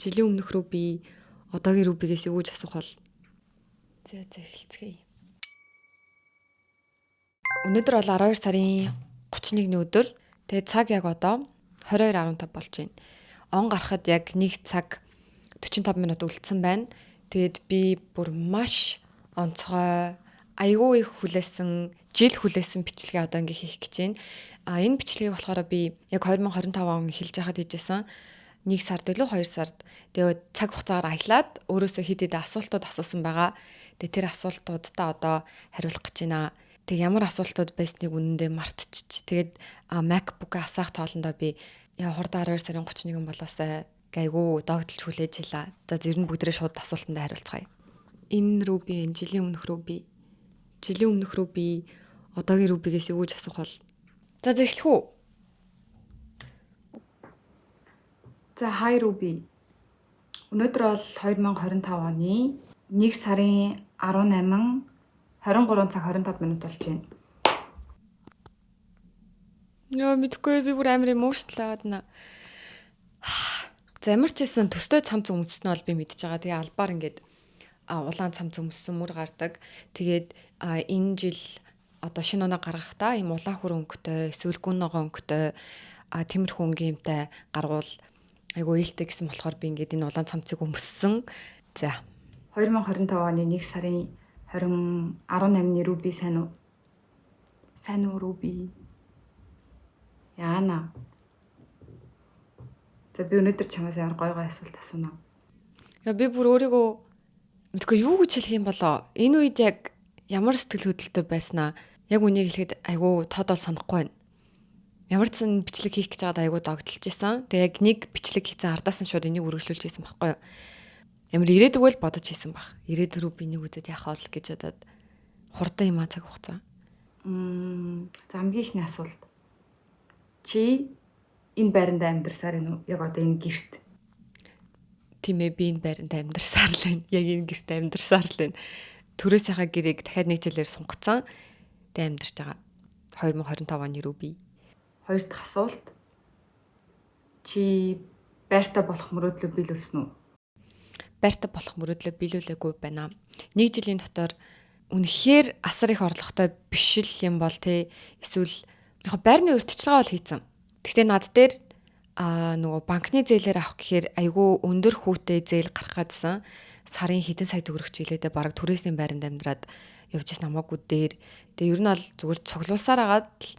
Жилийн өмнөх рүү би одоогийн рубигээс юу гэж асуух бол за эхэлцгээе. Өнөөдөр бол 12 сарын 31-ний өдөр. Тэгээд цаг яг одоо 22:15 болж байна. Он гарахад яг 1 цаг 45 минут үлдсэн байна. Тэгээд би бүр маш онцгой, айгүй их жил хүлээсэн бичлэгээ одоо ингээ хийх гэж байна. Энэ бичлэгийг болохоор би яг 2025 он эхэлж байхад хийжсэн. 1 сард илүү 2 сард. Тэгээд цаг хугацаагаар аялаад өөрөөсөө хэд хэдэн асуултууд асуусан байгаа. Тэгээд тэр асуултуудаа одоо хариулах гэж байна. Тэг ямар асуултууд байсныг үнэндээ мартчих. Тэгээд MacBook-а асаах тоолондоо би хурдан 12 сарын 31 болоосай гайгүй догдолж хүлээж илаа. За ер нь бүгдээ шууд асуултанд хариулцгаая. Энэ рүү би жилийн өмнөх рүү би одоогийн рубигээс юу гэж асуух бол за эхлэх үү? За хай руби. Өнөөдөр бол 2025 оны 1 сарын 18 23 цаг 25 минут болж байна. Яа мэдгүй би бүр амар эмоционал аваад наа. За ямар ч хэлсэн төстэй цамц өмссөн нь бол би мэдж байгаа. Тэгээ албаар ингээд улаан цамц өмссөн мөр гардаг. Тэгээд энэ жил одоо шинэ оноо гаргахдаа ийм улаан хүр өнгөтэй, эсвэл гүн ногоон өнгөтэй тиймэрхүү өнгөтэй гаргуул айгу ээлтэй гэсэн болохоор би ингээд энэ улаан цамцыг өмссөн. За 2025 оны 1 сарын 18-ны руби сайн уу? Сайн уу руби? Яана. За би өнөөдөр чамаас ямар гой асуулт асууна. Би бүр өөрийгөө мэдгүй юу гэж хэлэх юм болоо. Энэ үед яг ямар сэтгэл хөдлөлтөй байснаа яг үнийг хэлэхэд айгүй тод бол санахгүй байна. Ямар ч сан бичлэг хийх гэж байгаад айгүй догдолж исэн. Тэгээ яг нэг бичлэг хийсэн ардаас нь шууд энийг үргэлжлүүлж исэн байхгүй юу? Ямар ирээдүг л бодож исэн баг. Ирээдүг рүү би нэг үзээд яхаа бол гэж бодоод хурдан юм цаг хугацаа. За хамгийн ихний асуулт. Чи энэ байранд амьдарсаар байна уу? Яг одоо энэ гэрт. Тийм ээ би энэ байранд амьдарсаар л байна. Яг энэ гэрт амьдарсаар л байна. Төрөөсийнхаа гэрээг дахиад нэг жилээр сунгацсан. Тэ амьдарч байгаа. 2025 оны рүү би. Хоёр дахь асуулт. Чи байртай болох мөрөөдлөө биелүүлсэн үү? Байртай болох мөрөөдлөө биелүүлээгүй байна. Нэг жилийн дотор үнэхээр асар их орлоготой биш л юм бол те эсвэл яг байрны урьдчилгаа бол хийцэн. Гэхдээ над дээр нөгөө банкны зээлээр авах гэхээр айгүй өндөр хүүтэй зээл гарах гэсэн сарын хэдэн сая төгрөг чиглэлдээ бараг түрээсийн байранд амьдраад явж ирсэн намаагүй дээр. Тэгээ ер нь бол зүгээр цуглуулсаар агаад л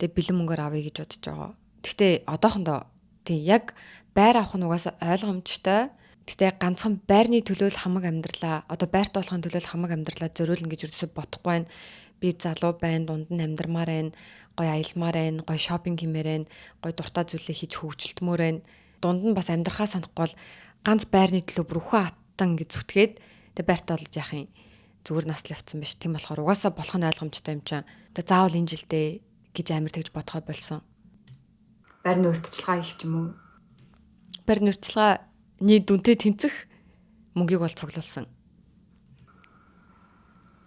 тэгээ бэлэн мөнгөөр авъя гэж бодож байгаа. Гэхдээ одоохондоо тийм яг байр авах нь угаасаа ойлгомжтой. Гэхдээ ганцхан байрны төлөө л хамаг амьдралаа одоо байрт болохын төлөө л хамаг амьдралаа зориулна гэж юусоо бодохгүй байна. Би залуу байна, дунд нь амьдрмаар байна, гоё аялмаар байна, гоё шопинг хиймээр байна, гоё дуртай зүйлээ хийж хөвгөлтмөр байна. Дунд нь бас амьдрахаа санахгүй бол ганц байрны төлөө бүр үхэн аттан гэж зүтгээд тэгээ байрт олж яах юм. Зүгээр наслал явцсан биш. Тийм болохоор угаасаа болох нь ойлгомжтой юм чинь. Тэгээ заавал энэ жилдээ гэж амар тэгж бодхой болсон. Байрны урьдчилгаа хийх юм уу? Байрны урьдчилгаа дүнтэй тэнцэх мөнгийг бол цуглуулсан.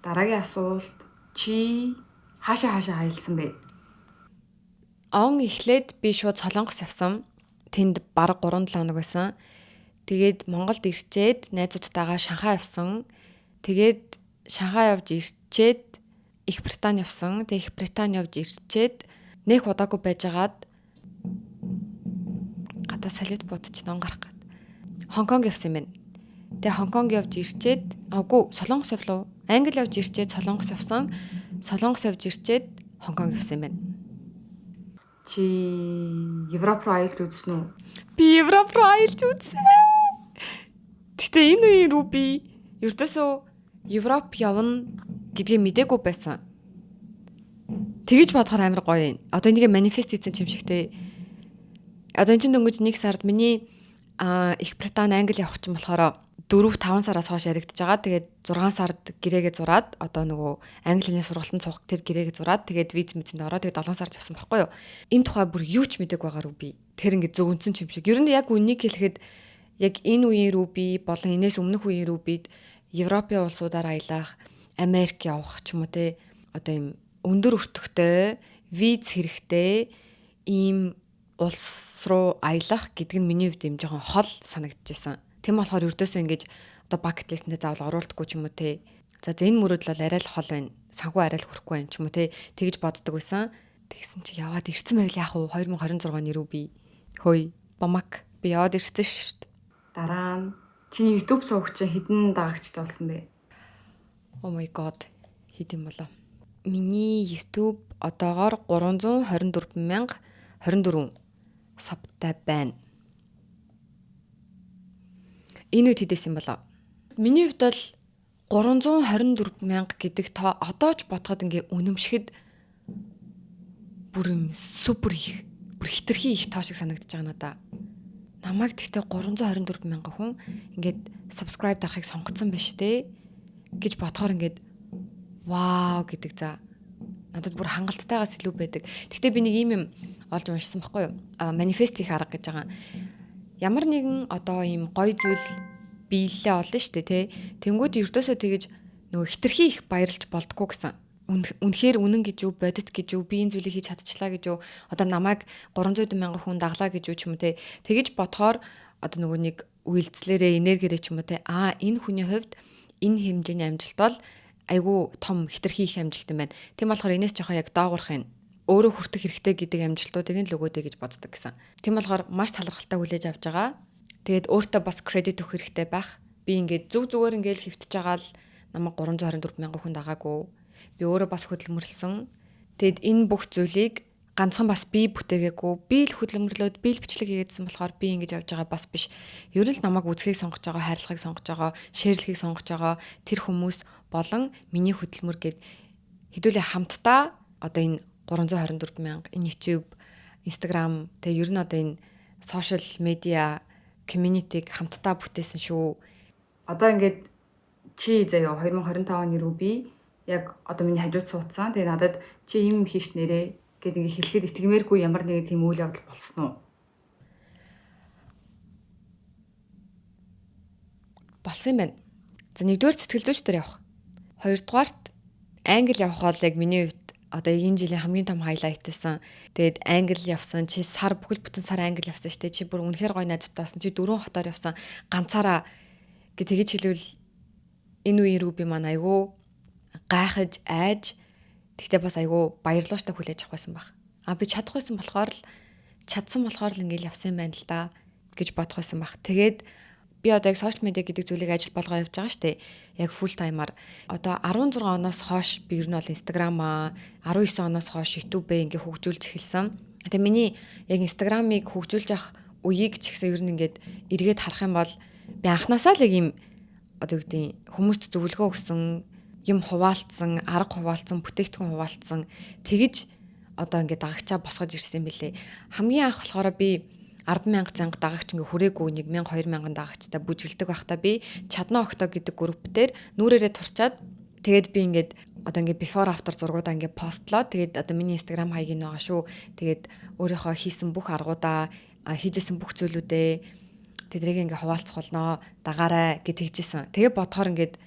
Дараагийн асуулт. Чи хаашаа аялсан бэ? Он эхлээд би шууд Солонгос явсан. Тэнд бараг 3-7 хоног байсан. Тэгээд Монголд ирчээд найзуудтайгаа Шанхай явсан. Тэгээд Шанхай явж ирчээд Их Британи явсан. Тэгээд Их Британи явж ирчээд нэх удаагүй байжгаад гадаа салют бодож ном гарах гээд Хонконг явсан юм байна. Тэгээ Хонконг явж ирчээд Солонгос явлаа. Англи явж ирчээд Солонгос явсан. Солонгос явж ирчээд Хонконг явсан юм байна. Чи Европ руу аялж үзсэн үү? Би Европ руу аялж үзсэн. Гэтэ энэ үеийн рүү би ердөөсөө Европ явна гэдгийг мдээгүй байсан. Тэгэж бодохоор амар гоё юм. Одоо энийг манифест хийсэн юм шигтэй. Одоо энэ чинь дөнгөж 1 сард миний Их Британи Англи явах чинь болохоор 4-5 сараас хойш яригдж байгаа. Тэгээд 6 сард гэрээгээ зураад одоо нөгөө англи хэлний сургалтанд суух тэр гэрээгээ зураад тэгээд виз мэдсэнд ороод тэгээд 7 сард явсан байхгүй юу. Энэ тухай бүр юу ч мэдээг байгаа рүү би. Тэр ингээд зөвөнцөн юм шиг. Ер нь яг үнийг хэлэхэд яг энэ үеийн рүү би болон энэс өмнөх үеийн рүү бид Европын улсуудаар аялах, Америк явах ч юм уу те одоо ийм өндөр өртөгтэй, виз хэрэгтэй ийм улс руу аялах гэдэг нь миний хувьд юм жоохон хол санагдчихсан. Тэм болохоор ердөөсөө ингэж одоо bucket list-д заавал оруулдаггүй ч юм уу те. За энэ мөрөдл бол арай л хол байна. Санхүү арай л хүрэхгүй байна ч юм уу те. Тэгж боддог байсан. Тэгсэн чи яваад ирсэн байл яах вэ? 2026 оны рүү би хөөе бамак би яваад ирсэн шүү дээ. Дараа нь чиний YouTube сувагч хэдэн дагагчтай болсон бэ? Oh my god. Хэд юм болоо? Миний YouTube одоогоор 324,024 сабтай байна. Энэ үед хэдээс юм болоо? Миний хувьд бол 324,000 гэдэг тоо одоо ч бодоход ингээ үнэмшихэд бүр юм супер их, бүр хитрхи их тоо шиг санагдаж байгаа надаа. Намайг тэгтээ 324,000 хүн ингээд subscribe дарахыг сонгоцсон байна штэ гэж бодохоор ингээд вау гэдэг за. Надад бүр хангалттайгаас илүү байдаг. Тэгтээ би нэг юм олж уншсан байхгүй юу? Манифест хийх арга гэж байгаа. Ямар нэгэн одоо ийм гоё зүйл биелэлээ олно штэ тий. Тэнгүүд ердөөсөө тэгэж нөгөө хитрхи их баярлж болдгоо гэсэн. Үнэхээр үнэн гэж юу, бодит гэж юу, би энэ зүйлийг хийж чадчихлаа гэж юу, одоо намайг 300,000 хүн даглаа гэж юу ч юм уу те. Тэгэж бодохоор одоо нөгөө нэг үйлдэлээрээ энергиэрээ ч юм уу те. Энэ хүний хувьд энэ хэмжээний амжилт бол айгүй том хитрхи их амжилт юм байна. Тийм болохоор энэс жоохон яг доогуурхын өөрөө хүртэх хэрэгтэй гэдэг амжилтуудыг нь л өгөөдэй гэж боддог гэсэн. Тийм болохоор маш талархалтай хүлээж авч байгаа. Тэгээд өөртөө бас кредит өгөх хэрэгтэй байх. Би ингээд зүгээр ингээд хөвтөж байгаа л намайг 324,000 хүн дагаагүй. Би өөрөө бас хөдөлмөрлсөн. Тэгэд энэ бүх зүйлийг ганцхан бас би бүтээгээгүй. Би л хөдөлмөрлөөд, би л бичлэг хийгээдсэн болохоор би ингэж явж байгаа бас биш. Ер нь л намайг үзхийг сонгож байгаа, хайрлахыг сонгож байгаа, шеэрлэхийг сонгож байгаа тэр хүмүүс болон миний хөдөлмөр гээд хэдүүлээ хамтдаа одоо энэ 324,000 энэ YouTube, Instagram тэгээ ер нь одоо энэ social media community-г хамтдаа бүтээсэн шүү. Одоо ингээд чи заяа 2025 оны рүү би яг одоо миний хажууд суудсан. Тэгээ надад чи юм хийш нэрээ гэдэг ингээ хэлэхэд итгэмээргүй ямар нэгэн тийм үйл явдал болсон уу? Болсон юм байна. За нэгдүгээр сэтгэл зүйчдэр явах. Хоёрдугаарт англи явах бол яг миний хувьд одоо энэ жилийн хамгийн том хайлайт байсан. Тэгээд англи явсан. Чи сар бүхэл бүтэн сар англи явсан шүү дээ. Чи бүр үнэхээр гоё найзтай болсон. Чи 4 хотоор явсан. Ганцаараа гэж тэгэж хэлвэл энэ үеийн рүү би маань айгүй гайхаж айж тэгтээ бас айгүй баярлууштай хүлээж авах байсан баг. Би чадахгүйсэн болохоор л ингээл явсан юм байна л да гэж бодох байсан баг. Тэгээд би одоо яг сошиал медиа гэдэг зүйлийг ажил болгоо явж байгаа штэ. Яг full time-аар одоо 16 оноос хойш би ер нь бол Instagram-аа 19 оноос хойш YouTube-ээ ингээ хөгжүүлж эхэлсэн. Тэгээ миний яг Instagram-ыг хөгжүүлж явах үеийг ч гэсэн ер нь ингээд эргээд харах юм бол би анханасаа л яг юм одоо гэдэг хүмүүст зөвлөгөө өгсөн юм хуваалцсан, арга хуваалцсан, бүтээгдэхүүн хуваалцсан тэгэж одоо ингээд дагагчаа босгож ирсэн юм бэлээ. Хамгийн анх болохоор би 10,000 цанга дагагч ингээ хүрээгүй 1,000 2,000 дагагчтай бүжгэлдэг байхдаа би Чадна Окто гэдэг групп дээр нүрээрээ турчаад тэгээд би ингээд одоо ингээ before after зургуудаа ингээ постлоо. Тэгээд одоо миний Instagram хаяг нь байгаа шүү. Тэгээд өөрийнхөө хийсэн бүх аргуудаа хийжсэн бүх зүйлүүдээ тэдрийг ингээ хуваалцах болно. Дагаарай гэж тэгжсэн. Тэгээ бодохоор ингээд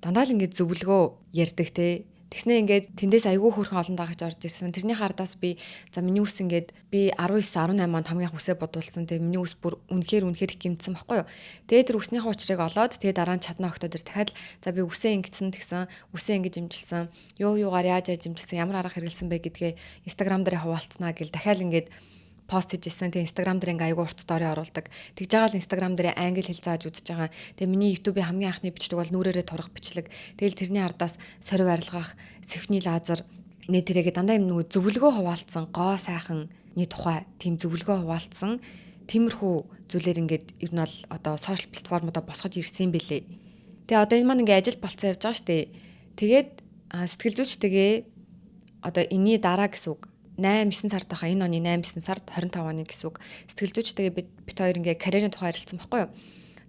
дандаа л ингээд зөвлөгөө ярьдаг те. Тэгснээ ингээд тэндээс айгүй хөөрхөн олон дагагч орж ирсэн. Тэрний хардаас би за миний ус ингээд би 19 18 онд хамгийн анх үсээ бодуулсан. Тэгээ миний ус бүр үнэхээр их гэмтсэн байхгүй юу. Тэгээ тэр үснийхээ учрыг олоод тэгээ дараа нь Чадна Окто дээр дахиад за би үсээ ингэсэн тэгсэн. Үсээ ингэж имжилсэн. Юугаар яаж имжилсэн, ямар арга хэрэгэлсэн бэ гэдгээ Instagram дээр хуваалцнаа гэл дахиад ингээд пост хийжсэн. Тэгээ Instagram дээр ингээ айгүй урт стори оруулдаг. Тэгж байгаа л Instagram дээр англи хэл зааж үзэж байгаа. Тэгээ миний YouTube-ийн хамгийн анхны бичлэг бол нүрээрээ турах бичлэг. Тэгэл тэрний ардаас сорив арилгах, сэвхний лазер нэтрэгээ дандаа юм нөгөө зөвлөгөө хуваалцсан, гоо сайхан нэг тухай тийм зөвлөгөө хуваалцсан. Тиймэрхүү зүйлээр ингээд ер нь бол одоо сошиал платформудаа босгож ирсэн юм бэлээ. Тэгээ одоо энэ маань ингээ ажил болцсон явж байгаа штэ. Тэгээд сэтгэл зүйчтэйгээ одоо энэний дараа гэсэн үг 8-9 сард байхаа энэ оны 8-9 сард 25 оны гэсэн үг сэтгэл зүйчтэйгээ бид хоёр ингээ карьерийн тухай ярилцсан байхгүй юу.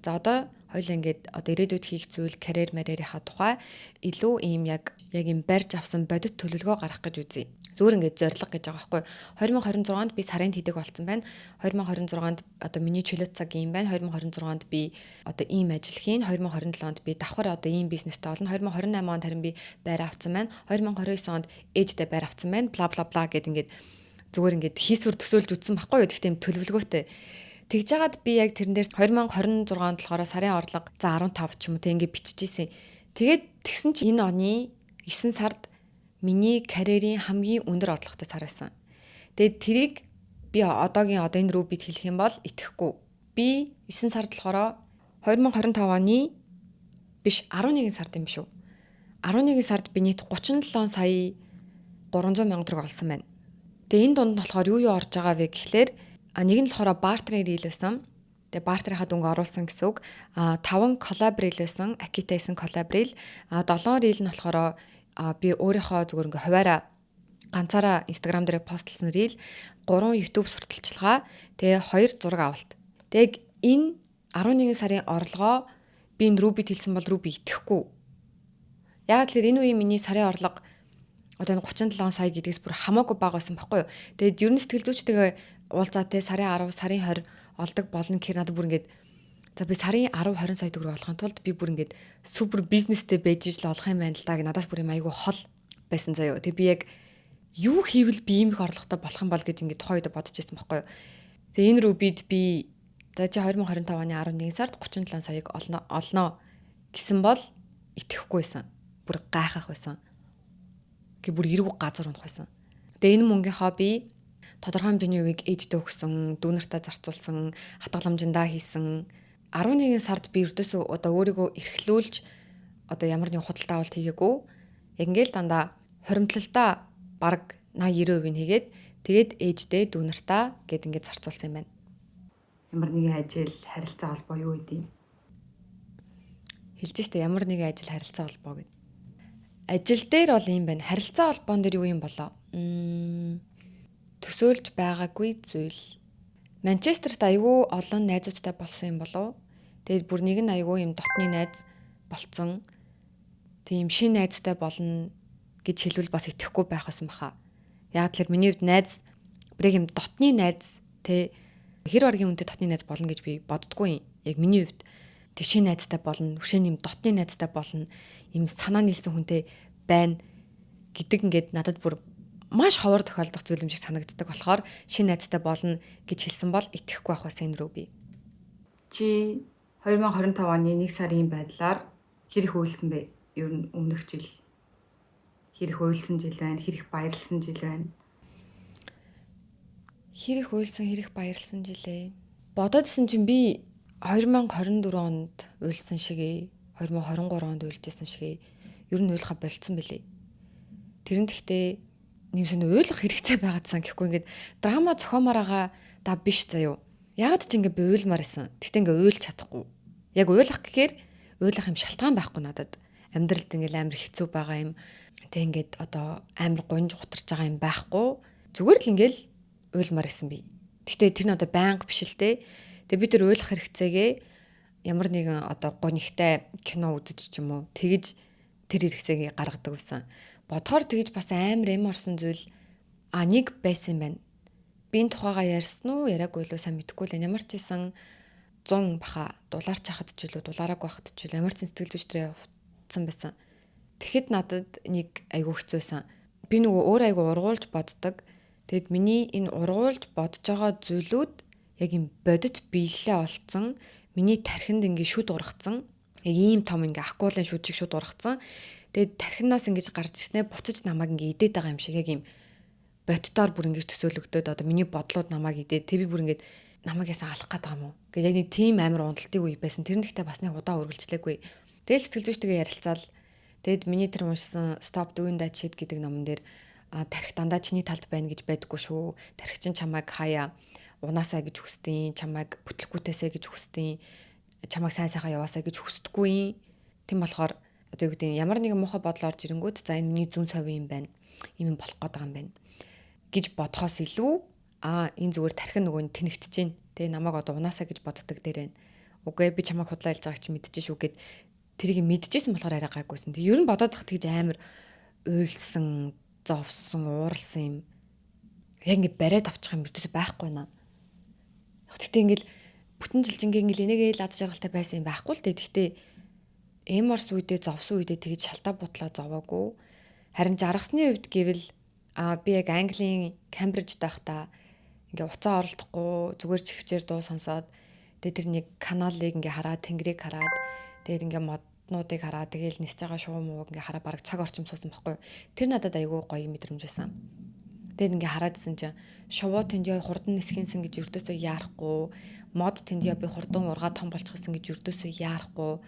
За одоо хоёул ингээд одоо ирээдүйд хийх зүйл карьер марьерийнхаа тухай илүү ийм яг ийм барьж авсан бодит төлөвлөгөө гаргах гэж үзье. Зүгээр ингээд зориг гэж байгаа байхгүй. 2026-нд би сарын тэдэг болсон байна. 2026-нд одоо миний чөлөөт цаг юм байна. 2026-нд би одоо ийм ажил хийн. 2027-нд би давхар одоо ийм бизнестэй болно. 2028 онд харин би байр авсан байна. 2029 онд ээжтэй байр авсан байна. Бла бла бла гэд ингээд зүгээр ингээд хийсвэр төсөөлж үтсэн байхгүй юу. Тэгтээ юм төлөвлөгөөтэй. Тэгж жагаад би яг тэрэн дээр 2026 онд болохоор сарын орлого за 15 ч юм уу тэг ингээд биччихсэн. Тэгээд тэгсэн чи энэ оны 9 сард миний карьерийн хамгийн өндөр орлоготой сар байсан. Тэгээд тэрийг би одоогийн энэ Ruby-д хэлэх юм бол итгэхгүй. Би 9 сард болохоор 2025 оны биш 11 сард юм шүү. 11 сард би нийт 37 сая 300 мянган төгрөг олсон байна. Тэгээ энэ дунд нь болохоор юу орж байгаа вэ гэхлээр нэг нь болохоор barter deal байсан. Тэгээ barter-ийнхаа дүнг оруулсан гэсэн үг. 5 collab deal байсан. Akita-ийн collab deal. 7 deal нь болохоор би өөрийнхөө зүгээр ингээ хуваараа ганцаараа Instagram дээр постлсон reel, 3 YouTube сурталчилгаа, тэгээ 2 зураг авалт. Тэгээ энэ 11 сарын орлогоо би энэ Ruby-д хэлсэн бол Ruby итгэхгүй. Яг л энэ үеийн миний сарын орлого одоо энэ 37 сая гэдгээс бүр хамаагүй бага байсан байхгүй юу. Тэгээд ер нь сэтгэл зүйчтэйгээ уулзаа те сарын 10, сарын 20 олдог болно гэхээр надад бүр ингээд за би сарын 10 20 сая төгрөг олохын тулд би бүр ингээд супер бизнестэй байж ижил олох юм байна л да гэж надаас бүр юм айгүй хол байсан заяа. Тэг би яг юу хийвэл би ийм их орлоготой болох юм бол гэж ингээд тухайн үед бодож байсан байхгүй юу. Тэгээ энэ Ruby-д би за чи 2025 оны 11 сард 37 саяг олноо гэсэн бол итгэхгүй байсан. Бүр гайхах байсан. Гэ бүр эргүү газар унах байсан. Тэгээ энэ мөнгийнхоо би тодорхой хэмжээний үеиг ээждээ өгсөн, дүүнэртээ зарцуулсан, хатгаламжиндаа хийсэн. 11 сард би ердөөсөө одоо өөрийгөө эрхлүүлж одоо ямар нэгэн худалдаа авалт хийгээгүй. Яг ингээл дандаа хоримтлалтаа бараг 80-90% нь хийгээд тэгээд ээждээ дүүнэртээ гэд ингээд зарцуулсан юм байна. Ямар нэгэн ажил, харилцаа холбоо юу гэдэг юм? Хэлж штэ ямар нэгэн ажил, харилцаа холбоо гэд. Ажил дээр бол юм байна. Харилцаа холбоон дээр юу юм болоо? Төсөөлж байгаагүй зүйл. Манчестерт айгүй олон найзуудтай болсон юм болов. Тэгээд бүр нэг нь айгүй юм дотны найз болцсон. Тийм шин найзтай болно гэж хэлвэл бас итгэхгүй байх байсан баха. Яг тэгэхээр миний хувьд найз бүрэг юм дотны найз тэ хэр баргийн үнэтэй дотны найз болно гэж би боддггүй юм. Яг миний хувьд тэг шин найзтай болно, өшөө юм дотны найзтай болно, юм санаа нийлсэн хүнтэй байна гэдэг ингээд надад бүр маш ховор тохиолдох зүйл юм шиг санагддаг болохоор шин найзтай болно гэж хэлсэн бол итгэхгүй байх байсан энэ Ruby. Чи 2025 оны 1 сарын байдлаар хэр их үйлсэн бэ? Ер нь өмнөх жил хэр их үйлсэн жил байна, хэр их баярлсан жил байна. Хэр их үйлсэн, хэр их баярлсан жилээ. Бодоодсэн чинь би 2024 онд үйлсэн шигээ, 2023 онд үйлжсэн шигээ ер нь уйлахаа болцсон бэлээ. Тэрэн тэгтээ нэмсэн уйлах хэрэгцээ байгаадсан гэхгүй ингээд драма зохиомоор да биш заяо. Ягаад ч ингээд би уйлмаар исэн. Тэгтээ ингээд уйлж чадахгүй. Яг уйлах гэхээр уйлах юм шалтгаан байхгүй надад. Амьдралд ингээд амар хэцүү байгаа юм. Тэг ингээд одоо амар гонж гутарч байгаа юм байхгүй. Зүгээр л ингээд уйлмаар исэн би. Тэгтээ тэр нь одоо байнга биш л те. Тэг би тэр уйлах хэрэгцээгээ ямар нэгэн одоо гонигтай кино үзэж ч юм уу тэгж тэр хэрэгцээгээ гаргадаг байсан. Бодохоор тэгж бас амар эм орсон зүйл нэг байсан байна. Би энэ тухайгаа ярьсан уу, яриаггүй юу сайн мэдэхгүй л ямар ч хийсэн 100 баха дулаар чахад ч үлээ, дулаараг байхад ч үлээ ямар ч сэтгэл зүйчдрээ явцсан байсан. Тэгэхэд надад нэг айгүй хэцүү байсан. Би нөгөө өөр айгүй ургуулж боддог. Тэгэд миний энэ ургуулж бодож байгаа зүйлүүд яг юм бодит биелэлээ олцсон. Миний тархинд ингээ шүд ургацсан. Яг ийм том ингээ акулын шүд шиг шүд ургацсан. Тэгээд тархинаас ингэж гарч ирснээр буцаж намайг ингээ идээд байгаа юм шиг яг юм боддоор бүр ингэж төсөөлөгдөд одоо миний бодлууд намайг идээд тэг би бүр ингэж намайг ясаа алах гээд байгаа юм уу гэж яг нэг тийм амар уналтын үе байсан. Тэр нэгтээ бас нэг удаа үргэлжлээгүй. Тэгэл сэтгэл зүйчтэйгээ ярилцаал тэгэд миний тэр уншсан Stop Doing That Shit гэдэг номон дээр тархи дандаа чиний талд байна гэж байдаггүй шүү. Тархи чинь чамайг хаяа унаасаа гэж хүсдэг, чамайг бүтлгүүтээсэ гэж хүсдэг, чамайг сайн сайхан яваасаа гэж хүсдэггүй. Тэм болохоор одоо юу гэдэг ямар нэгэн муухай бодол орж ирэнгүүт за энэ миний зүүн совь юм байна. Ийм болох гээд байгаа юм байна гэж бодхоос илүү энэ зүгээр тархин нөгөө нь тэнэгтэж байна. Тэгээ намайг одоо унаасаа гэж боддог дээр байна. Үгүй би чамайг худлаа хэлж байгааг чи мэдчихэж шүү гэд тэрийг мэдчихсэн болохоор арай гайгүйсэн. Тэг ер нь бодоод тахт гэж амар уйлсан, зовсон, ууралсан юм. Яг ингэ бариад авчих юм битээс байхгүй наа. Тэгтээ ингээл бүтэн жилжингээ ингээл энийгээ л ад жаргалтай байсан юм байхгүй л дээ. Тэгтээ эморс үедээ зовсон үедээ тэгж шалтаа бутлаа зовоогүй. Харин жаргасны үед гэвэл Би яг Английн Камбрижд байхдаа ингээ уцаа оролдохгүй зүгээр чивчээр дуу сонсоод тэгээд тэр нэг каналыг ингээ хараад тэнгэрийг хараад тэгээд ингээ моднуудыг хараад тэгээл нисэж байгаа шуу мууг ингээ хараа бараг цаг орчим суусан байхгүй. Тэр надад айгүй гоё мэдрэмж байсан. Тэгээд ингээ хараадсэн чинь шувуу тэнд яа хурдан нисхийнсэн гэж өртөөсөө яарахгүй, мод тэнд яа би хурдан ургаа том болчихсон гэж өртөөсөө яарахгүй.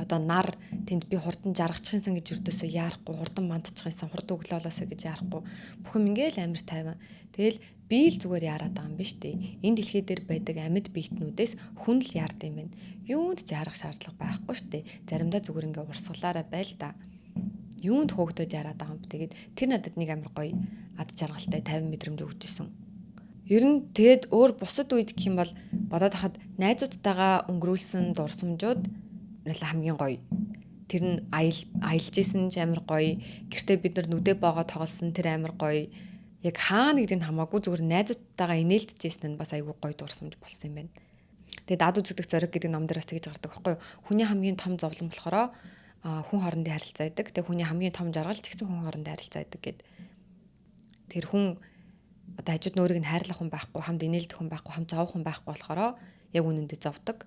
Одоо нар тэнд би хурдан жаргачихсан гэж өртөөсөө яарахгүй, хурдан мандчихсан, хурдан өглөөлөөсөө гэж яарахгүй. Бүхэн ингээл амар тайван. Тэгэл би л зүгээр яарад байгаа юм биш үү? Энэ дэлхий дээр байдаг амьд биетнүүдээс хүн л яард юм байна. Юунд ч яарах шаардлага байхгүй шүү дээ. Заримдаа зүгээр ингээ урсгалаараа байл та. Юунд хөөгдөж яарад байгаа юм. Тэгээд тэр надад нэг амар гоё ад жаргалтай 50 мэдрэмж өгч исэн. Ер нь тэгээд өөр бусад үед гэх юм бол бодоод хахад найзуудтайгаа өнгөрүүлсэн дурсамжууд хамгийн гоё. Тэр нь аялж исэн ч амар гоё. Гэртээ бид нар нүдэ боогоо тоглосон тэр амар гоё. Яг хаана гэдгийг хамаагүй зүгээр найзуудтайгаа инээлдэж исэн нь бас айгүй гоё дурсамж болсон юм байна. Тэгээд дад үзэгдэх зориг гэдэг ном дээр бас тэгж гардаг байхгүй юу? Хүний хамгийн том зовлон болохоор хүн хоорондын харилцаа байдаг. Тэгээд хүний хамгийн том жаргал ч гэсэн хүн хоорондын харилцаа байдаг гэд. Тэр хүн одоо хажууд нь өөрийг нь хайрлах хүн байхгүй, хамт инээлдэх хүн байхгүй, хамт зовох хүн байхгүй болохоор яг үнэндээ зовдөг.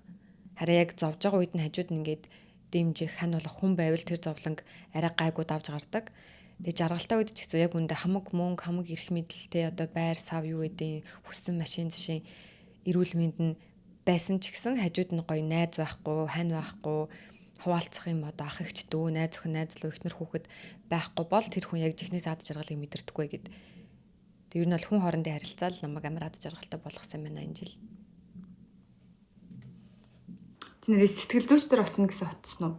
Харин яг зовж байгаа үед нь хажууд нь ингээд дэмжих, хань болох хүн байвал тэр зовлонг арай гайгүй давж гардаг. Тэгээ жаргалтай үед ч гэсэн яг үндэ хамаг мөнгө, хамаг эрх мэдэлтэй одоо байр сав юу гэдэг хүссэн машин зшин эрүүл мэнд нь байсан ч гэсэн хажууд нь гоё найз байхгүй, хань байхгүй, хуваалцах юм одоо ах эгч дүү, найз охин, найз луу ихнэр хүүхэд байхгүй бол тэр хүн яг жихнээс ад жаргалыг мэдэрдэггүй гэд. Тэр нь бол хүн хоорондын харилцаа л намайг амар ад жаргалтай болгосон юм байна энэ жил. Чи нэрээ сэтгэл зүйч дээр очно гэсэн очсон уу?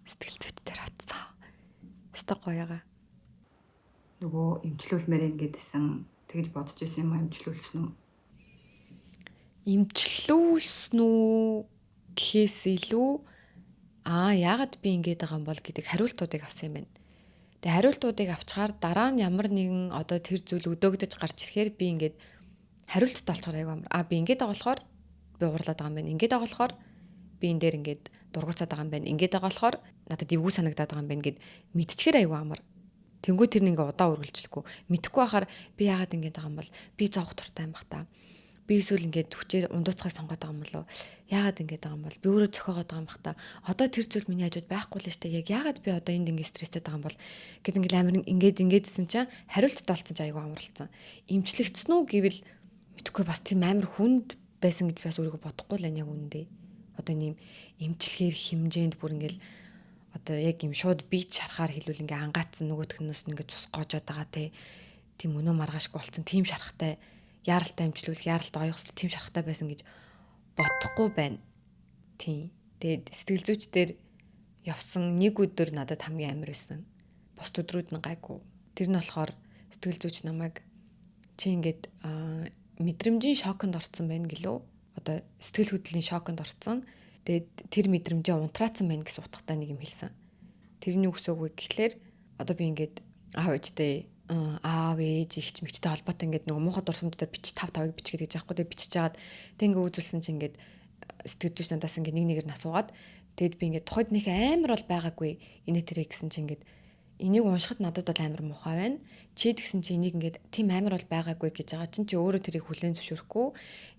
Сэтгэл зүйч дээр очсон. Өстой гоёга. Нөгөө эмчлүүлмээр ингэдсэн тэгж бодож байсан юм эмчлүүлсэн үү? Эмчлүүлсэн үү гэхээс илүү яагаад би ингэж байгаа юм бол гэдэг хариултуудыг авсан юм байна. Тэгээ хариултуудыг авчгаар дараа нь ямар нэгэн одоо тэр зүйл өдөөгдөж гарч ирэхээр би ингэж хариулттай болчихоор айгүй амар. Би ингэж байгаа болохоор би уурлаад байгаа юм байна. Ингэж байгаа болохоор би энэ дээр ингэж дургуцаад байгаа юм байна. Ингэж байгаа болохоор надад эвгүй санагдаад байгаа юм байна гэд мэдчихээр айгүй амар. Тэнгүү тэр нэг удаа үргэлжлэхгүй. Мэдхгүй байхаар би яагаад ингэж байгаа юм бол би зовх туртай юм бах та. Би эсвэл ингээд хүчээр ундууцахыг сонгоод байгаа юм болов. Яагаад ингэж байгаа юм бол би өөрөө зөхиогоод байгаа юм бах та. Одоо тэр зүйл миний хажууд байхгүй л штэ. Яг яагаад би одоо энд ингэ стресстэй байгаа юм бол гэд ингээд амар ингэдсэн чинь хариулттай болсон чинь айгүй амарлцсан. Имчлэгдсэн үү гэвэл мэдхгүй бас тийм амар хүнд байсан гэж би бас өөрийгөө бодохгүй л яг үнэндээ. Одоо нэм эмчилгээр хэмжээнд бүр ингээл одоо яг юм шууд бич шарахаар хэлвэл ингээ ангаацсан нөгөөх нь ингээ цус гоожоод байгаа те. Тийм өнөө маргаашгүй болсон тийм шарахтай яаралтай эмчлүүлэх, яаралтай оёхсол тийм шарахтай байсан гэж бодохгүй байна. Тийм. Тэгээд сэтгэл зүйч дээр явсан нэг өдөр надад хамгийн амар байсан. Бос өдрүүд нь гайгүй. Тэр нь болохоор сэтгэл зүйч намайг чи ингээд мэдрэмжийн шоконд орсон байна гэлөө. Одоо сэтгэл хөдлөлийн шоконд орсон. Тэгээд тэр мэдрэмжээ унтраацсан байна гэсэн утгатай нэг юм хэлсэн. Тэрний үгсөөгүй гэхлээр одоо би ингээд аав ээжтэй аав ээж ихч мэгчтэй холбоотой ингээд нөгөө муухай дурсамжтай бич 5-5-ыг бичгээд гэж аахгүй тэг бичиж жагаад тэг ингээд үзүүлсэн чинь ингээд сэтгэл зүйч надаас ингээд нэг нэгээр насуугаад тэгэд би ингээд тухайд нэг амар бол байгаагүй инээ тэрэ гэсэн чинь ингээд энийг уншихад надад бол амар муухай байна. Чи тэгсэн чи энийг ингээд тийм амар бол байгаагүй гэж байгаа чинь чи өөрөө тэрийг хүлээн зөвшөөрөхгүй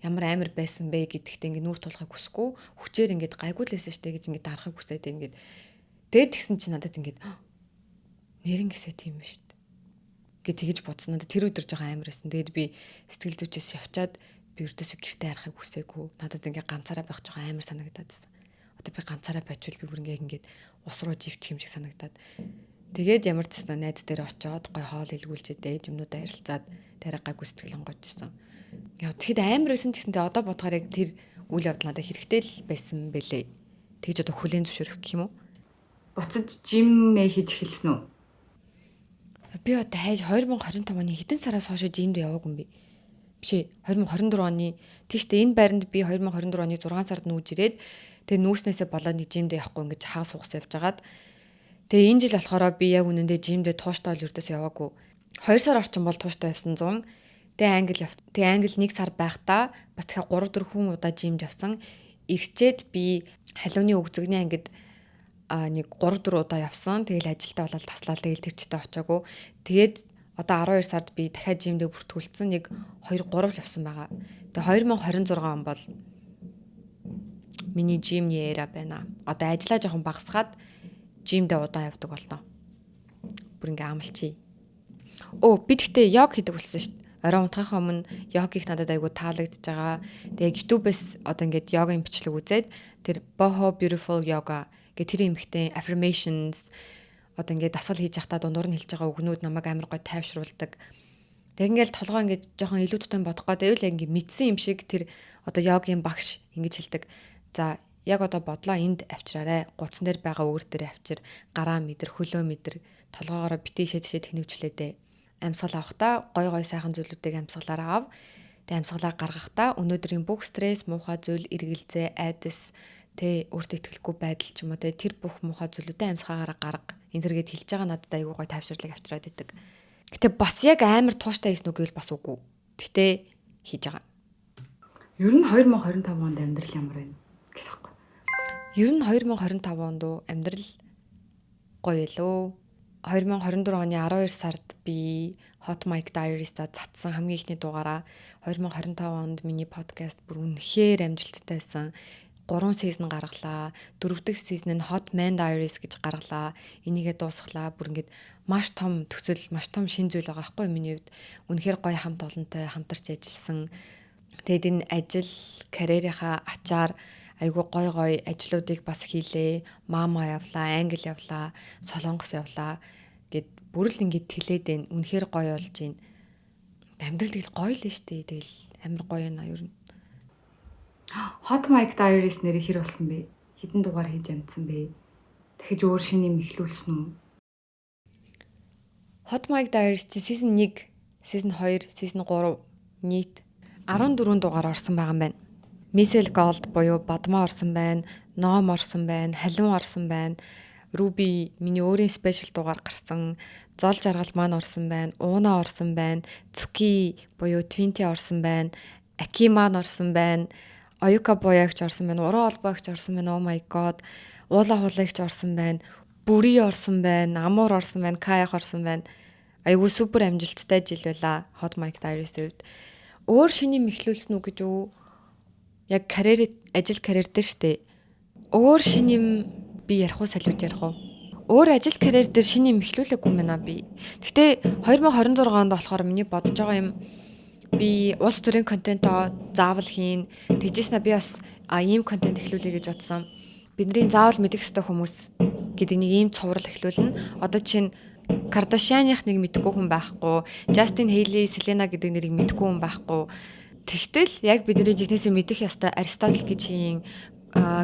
ямар амар байсан бэ гэдэгтээ ингээд нүүр тулахыг хүсэхгүй хүчээр ингээд гайгүй л байсан штэ гэж ингээд дарахыг хүсээд ингээд тэгээд тэгсэн чи надад ингээд нэрэн гэсэ тийм ба штэ гэж тэгж бодсон. Надад тэр өдөр жоохон амар байсан. Тэгээд би сэтгэл зүйчээс явчаад би өртөөсөө гэртээ харахыг хүсээгүй. Надад ингээд ганцаараа байх жоохон амар санагдаад байсан. Одоо би ганцаараа байчвал би бүр ингээд ус руу живчих юм шиг санагдаад. Тэгээд ямар ч гэсэн найз дээр очиод гой хоол илгүүлж дээд юмнуудаа ярилцаад тарай гайгүй сэтгэл онгойжсэн. Яа тэгэхэд амар байсан ч гэсэн одоо бодохоор яг тэр үйл явдал надад хэрэгтэй л байсан бэлээ. Тэгж одоо хүлээн зөвшөөрөх гэх юм уу? Буцаж жимээ хийж эхэлсэн үү? Би одоо хайж 2025 оны хэдэн сараас хойш жимд яваагүй юм бэ? Биш 2024 оны тийштэй энэ байранд би 2024 оны 6 сард нүүж ирээд тэгээ нүүснээсээ болоод нэг жимд явахгүй ингэж хаа суухс явж агаад тэгээ энэ жил болохоор би яг үнэндээ жимдээ тууштай бол ердөөс яваагүй. 2 сар орчим бол тууштай явсан 100. Тэгээ англи 1 сар байхдаа бас тэгэхээр 3-4 хүн удаа жимд явсан. Ирчээд би халууны өгзөгний ангид нэг 3-4 удаа явсан. Тэгэл ажилдаа болол таслаад тэгэл тэр чигтээ очиагүй. Тэгээд одоо 12 сард би дахиад жимдээ бүртгүүлсэн нэг 2-3 л явсан байгаа. Тэгээ 2026 он бол миний жимний эра байна. Одоо ажиллаа жоохон багасгаад жимдээ удаан явдаг болтоо. Бүр ингээ амлчий. Би тэгтээ йог хийдэг болсон шүү дээ. Орой унтахаас өмнө йогыг надад айгу таалагдж байгаа. Тэгээ YouTube-с одоо ингээд йогийн бичлэг үзээд тэр Boho Beautiful Yoga гэх тэр эмхтэй affirmations одоо ингээд дасгал хийж явахдаа дундуур нь хэлж байгаа үгнүүд намайг амар гой тайвшруулдаг. Тэг ингээл толгой ингээд жоохон илүү тутам бодох гэдэг л ингээд мэдсэн юм шиг тэр одоо йогийн багш ингэж хэлдэг. За яг одоо бодлоо энд авчраарэ. Гуцсан дээр байгаа өөр дээр авчир, гараа мэдэр, хөлөө мэдэр, толгоогоороо битээшээ тишээ тэнэвчлээдээ. Амьсгал авахдаа гой сайхан зүйлүүдийг амьсгалаараа ав. Тэг амьсгалаа гаргахдаа өнөөдрийн бүх стресс, муухай зүйл, эргэлзээ, айдас, тэ өөртөө итгэлгүй байдал ч юм уу тэ тэр бүх муухай зүйлүүдээ амьсгаагаараа гарга. Энэ зэрэгэд хэлж байгаа надад айгүй гой тайвширлыг авчираад идэг. Гэтэ бас яг амар тууштай хийсэн үг гэвэл бас үгүй. Гэтэ хийж байгаа. Ер нь 2025 онд амьдрал ямар байна гэх юм. Ер нь 2025 онд амьдрал гоё лөө. 2024 оны 12 сард би Hot Mic Diaries-та цацсан хамгийн ихний дугаараа 2025 онд миний подкаст бүр үнэхээр амжилттай байсан. 3 сизон гаргалаа. 4 дахь сизон нь Hot Man Diaries гэж гаргалаа. Энийгээ дуусглаа. Бүр ингээд маш том төсөл, маш том шин зүйл байгаа байхгүй миний хувьд. Үнэхээр гоё хамт олонтой хамтарч ажилласан. Тэгээд энэ ажил карьерийнхаа ачаар айгуу гой ажлуудыг бас хийлээ. Мама явлаа, англи явлаа, солонгос явлаа гэд бүрл ингээд тэлээд байна. Үнэхээр гоё болж байна. Амьдрал тэгэл гоё л штэ. Тэгэл амар гоё байна ер нь. Hot Mic Diaries нэрийг хэр болсон бэ? Хэдэн дугаар хийж амжсан бэ? Дахиж өөр шинэ юм эхлүүлсэн үү? Hot Mic Diaries чи season 1, season 2, season 3 нийт 14 дугаар орсон байгаа юм байна. Missile Gold буюу Бадмаа орсон байна, Ном орсон байна, Халиун орсон байна, Ruby миний өөрийн спешиал дугаар гарсан, Зол жаргал маань орсон байна, Ууна орсон байна, Цуки буюу 20 орсон байна, Аки маань орсон байна, Оюка буягч орсон байна, Уруу холбоогч орсон байна, oh my god, Уула хулагч орсон байна, Бүри орсон байна, Амуур орсон байна, Каях орсон байна. Айгу супер амжилттай жил байла Hot Mic Diaries-ийн үед. Өөр шиний мэхлүүлсэн үг гэж үү? Яг ажил карьер дээр штэ. Өөр шиний юм би ярих уу, салют ярих уу? Өөр ажил карьер дээр шиний юм эхлүүлээгүй мэнэ би. Гэтэ 2026 онд болохоор миний бодож байгаа юм би улс төрийн контентоо заавал хийн. Тэжээснэ би бас ийм контент эхлүүлэе гэж бодсон. Бидний заавал мэдэх ёстой хүмүүс гэдэг нэг ийм цуврал эхлүүлнэ. Одоо чинь Кардашианых нэг мэдгүй хүн байхгүй, Justin Hailey, Selena гэдэг нэрийг мэдгүй хүн байхгүй. Тэгтэл яг бидний жигнэсээ мэдэх ёстой Аристотл гэж юм,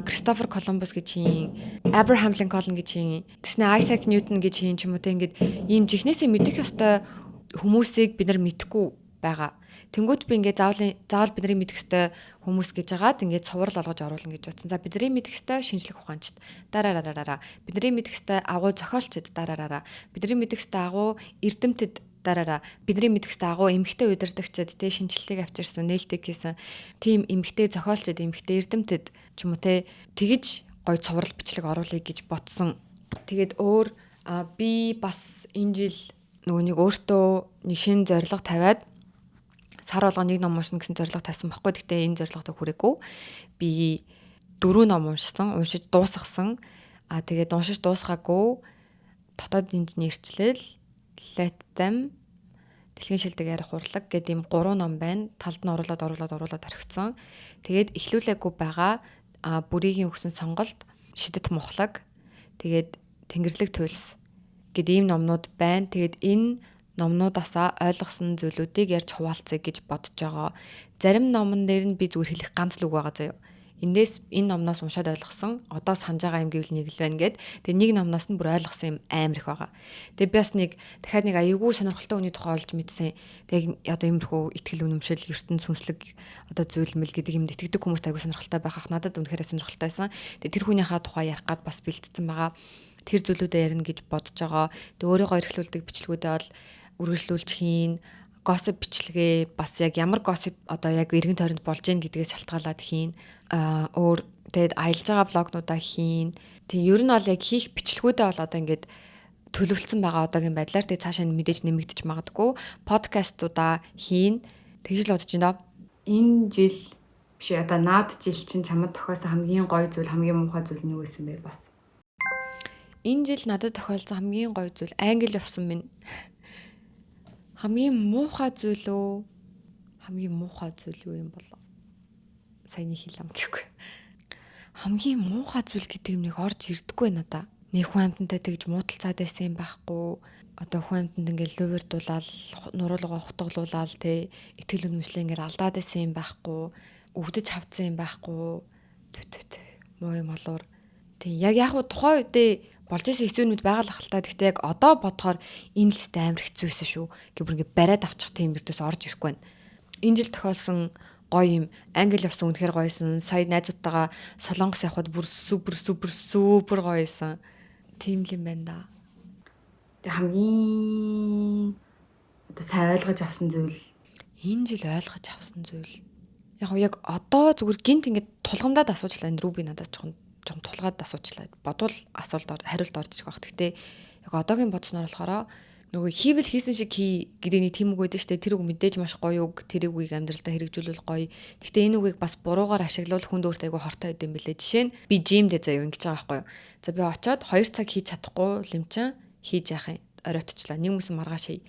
Кристофер Колумбус гэж юм, Abraham Lincoln гэж юм, тэснэ Isaac Newton гэж юм ч юм уу те ингээд ийм жигнэсээ мэдэх ёстой хүмүүсийг бид нар мэдгүй байгаа. Тэнгүүт би ингээд заавал бидний мэдэх ёстой хүмүүс гэж хагаад ингээд цуврал олгож оруулна гэж бодсон. За бидний мэдэх ёстой шинжлэх ухаанчд дараараа. Бидний мэдэх ёстой агуу зохиолчд дараараа. Бидний мэдэх ёстой агуу эрдэмтэд дараараа. Бидний мэдэх ёстой агуу эмэгтэй удирдагчид тэ шинжилгээг авчирсан, нээлттэй хийсэн тийм эмэгтэй зохиолчд, эмэгтэй эрдэмтэд ч юм уу те тэгж гой цуврал бичлэг оруулъя гэж бодсон. Тэгээд өөр би бас энэ жил нөгөө нэг өөртөө нэг шинэ зорилго тавиад сар болгоо нэг ном уншина гэсэн зорилго тавьсан байхгүй. Гэхдээ энэ зорилготой хүрээгүй. Би 4 ном уншсан, уншиж дуусгасан. Тэгээд уншиж дуусгаагүй дотоод инженерчлэл, Let Them, Дэлхийн шилдэг ярих урлаг гэдэг ийм 3 ном байна. Талд нь оруулаад орхицсан. Тэгээд эхлүүлээгүй байгаа бүрийн өгсөн сонголт, шидэт мухлаг, тэгээд Тэнгэрлэг туйлс гэдэг ийм номнууд байна. Тэгээд энэ номнуудаасаа ойлгосон зүйлүүдийг ярьж хуваалцъя гэж бодож байгаа. Зарим номон дээр нь би зүгээр хэлэх ганц л үг байгаа заяа. Эндээс энэ номноос уншаад ойлгосон. Одоо санаж байгаа юм гэвэл нэг л байна гэд. Тэгээ нэг номноос нь бүр ойлгосон юм амар их байгаа. Тэгээ би бас нэг дахиад нэг аюулгүй сонирхолтой хүний тухай олж мэдсэн. Тэгээ одоо иймэрхүү ихтгэл үнэмшил, ертөнд сүнслэг одоо зүйлмэл гэдэг юмд итгэдэг хүмүүст аюул сонирхолтой байхах надад үнэхээр сонирхолтой байсан. Тэгээ тэр хүнийхээ тухай ярих гад бас бэлтцсэн байгаа. Тэр зүйлүүдээ ярина гэж бодож байгаа. Тэгээ өөрийгөө эрхлүүлдэг бичлэгүүдээ бол үргэлжлүүлж хийн, gossip бичлэгээ бас яг ямар gossip одоо яг эргэн тойронд болж гин гэдгээс шалтгаалаад хийн. Өөр тэгээд аялж байгаа влогнуудаа хийн. Тэг ер нь бол яг хийх бичлэгүүдээ бол одоо ингээд төлөвлөсөн байгаа одоогийн байдлаар тэг цаашаа мэдээж нэмэгдэж магадгүй подкастуудаа хийн. Тэгж л бодож байна. Энэ жил биш одоо наад жил чинь чамд тохиолсон хамгийн гоё зүйл хамгийн муухай зүйл нь юу байсан бэ бас? Энэ жил надад тохиолсон хамгийн гоё зүйл англи явсан минь. Хамгийн муухай зүйл юу юм болоо? Саяны хэлэм гэхгүй. Хамгийн муухай зүйл гэдэг юм нэг орж ирдэггүй надаа. Нэг хүн амьтантай тэгж муудалцаад байсан юм байхгүй. Одоо хүн амьтанд ингээл лувэрдуулаад нуруулгаа хутгалуулаад те итгэл үнэмшлээ ингээл алдаад байсан юм байхгүй. Өвдөж хавцсан юм байхгүй. Муу юм болоор. Тэг яг уу тухайн үедээ болж исэн хэцүүнүүд байгаа л ахaltaа. Гэхдээ яг одоо бодохоор энэ л ч амар хэцүү байсан шүү. Гэвэр ингээ бариад авчих тийм юрдээс орж ирэхгүй байна. Энэ жил тохиолсон гоё юм. Англи явсан үнэхээр гоёсэн. Сая найзуудтайгаа Солонгос явхад бүр супер гоёсэн. Тийм л юм байна да. Тэг хамгийн одоо сайн ойлгож авсан зүйл Энэ жил ойлгож авсан зүйл. Яг одоо зүгээр гинт ингээд тулгамдаад асуучлаа энэ Руби надад жоохон тулгаад асуучлаа. Бодвол хариулт орж ирэх баг. Гэхдээ яг одоогийн бодсноор болохоор нөгөө хийвэл хийсэн шиг хий гэдэг нэг тийм үг байдаг шүү дээ. Тэр үг мэдээж маш гоё үг. Тэр үгийг амьдралдаа хэрэгжүүлвэл гоё. Гэхдээ энэ үгийг бас буруугаар ашиглавал хүнд өөртөө айгүй хортой байд юм билээ. Жишээ нь би жимдээ заяа ингэж байгаа байхгүй юу. За би очиод 2 цаг хийж чадахгүй лимчин хийж яах юм. Оройтчлаа. Нэг юмсан маргааш хий.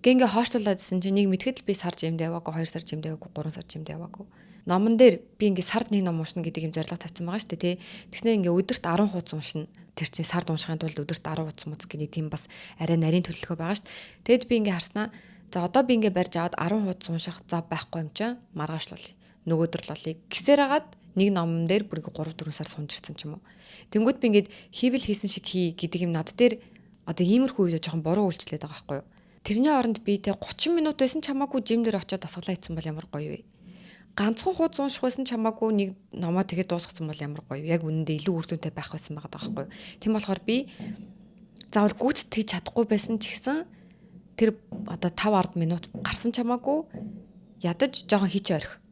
Ингээ хоошлуулаадсэн чинь нэг мэдхэд л би сар жимдээ яваагүй, 2 сар жимдээ яваагүй, 3 сар жимдээ яваагүй. Номон дээр би ингээ сард нэг ном уншина гэдэг юм зорилго тавьсан байгаа шүү дээ, тий. Тэгснээр ингээ өдөрт 10 хуудас уншина. Тэр чинь сард уншихын тулд өдөрт 10 хуудас муц гэдэг тийм бас арай нарийн төлөвлөгөө байгаа шүү дээ. Тэгэд би ингээ харснаа. За одоо би ингээ барьж аваад 10 хуудас унших зав байхгүй юм чинь маргаашлуулъя. Нөгөөдөр л олъё. Гисээр агаад нэг номон дээр бүр ингээ 3 4 сар сунж ирсэн ч юм уу. Тэнгүүд би ингээ хийвэл хийсэн шиг хий гэдэг юм над дээр одоо иймэрхүү үедээ жоохон буруу үйлчлээд байгаа байхгүй юу. Тэрний оронд би тэ 30 минут байсан ч хамаагүй жим дээр очиод дасгалаа хийсэн бол ямар гоё вэ? Ганцхан хуудас унших байсан ч хамаагүй нэг номоо тэгээд дуусгацсан бол ямар гоё вэ? Яг үнэндээ илүү үр дүнтэй байх байсан байгаа байхгүй юу? Тийм болохоор би заавал гүйцэд хийж чадахгүй байсан ч гэсэн тэр одоо 5-10 минут гарсан ч хамаагүй ядаж жоохон хийч орих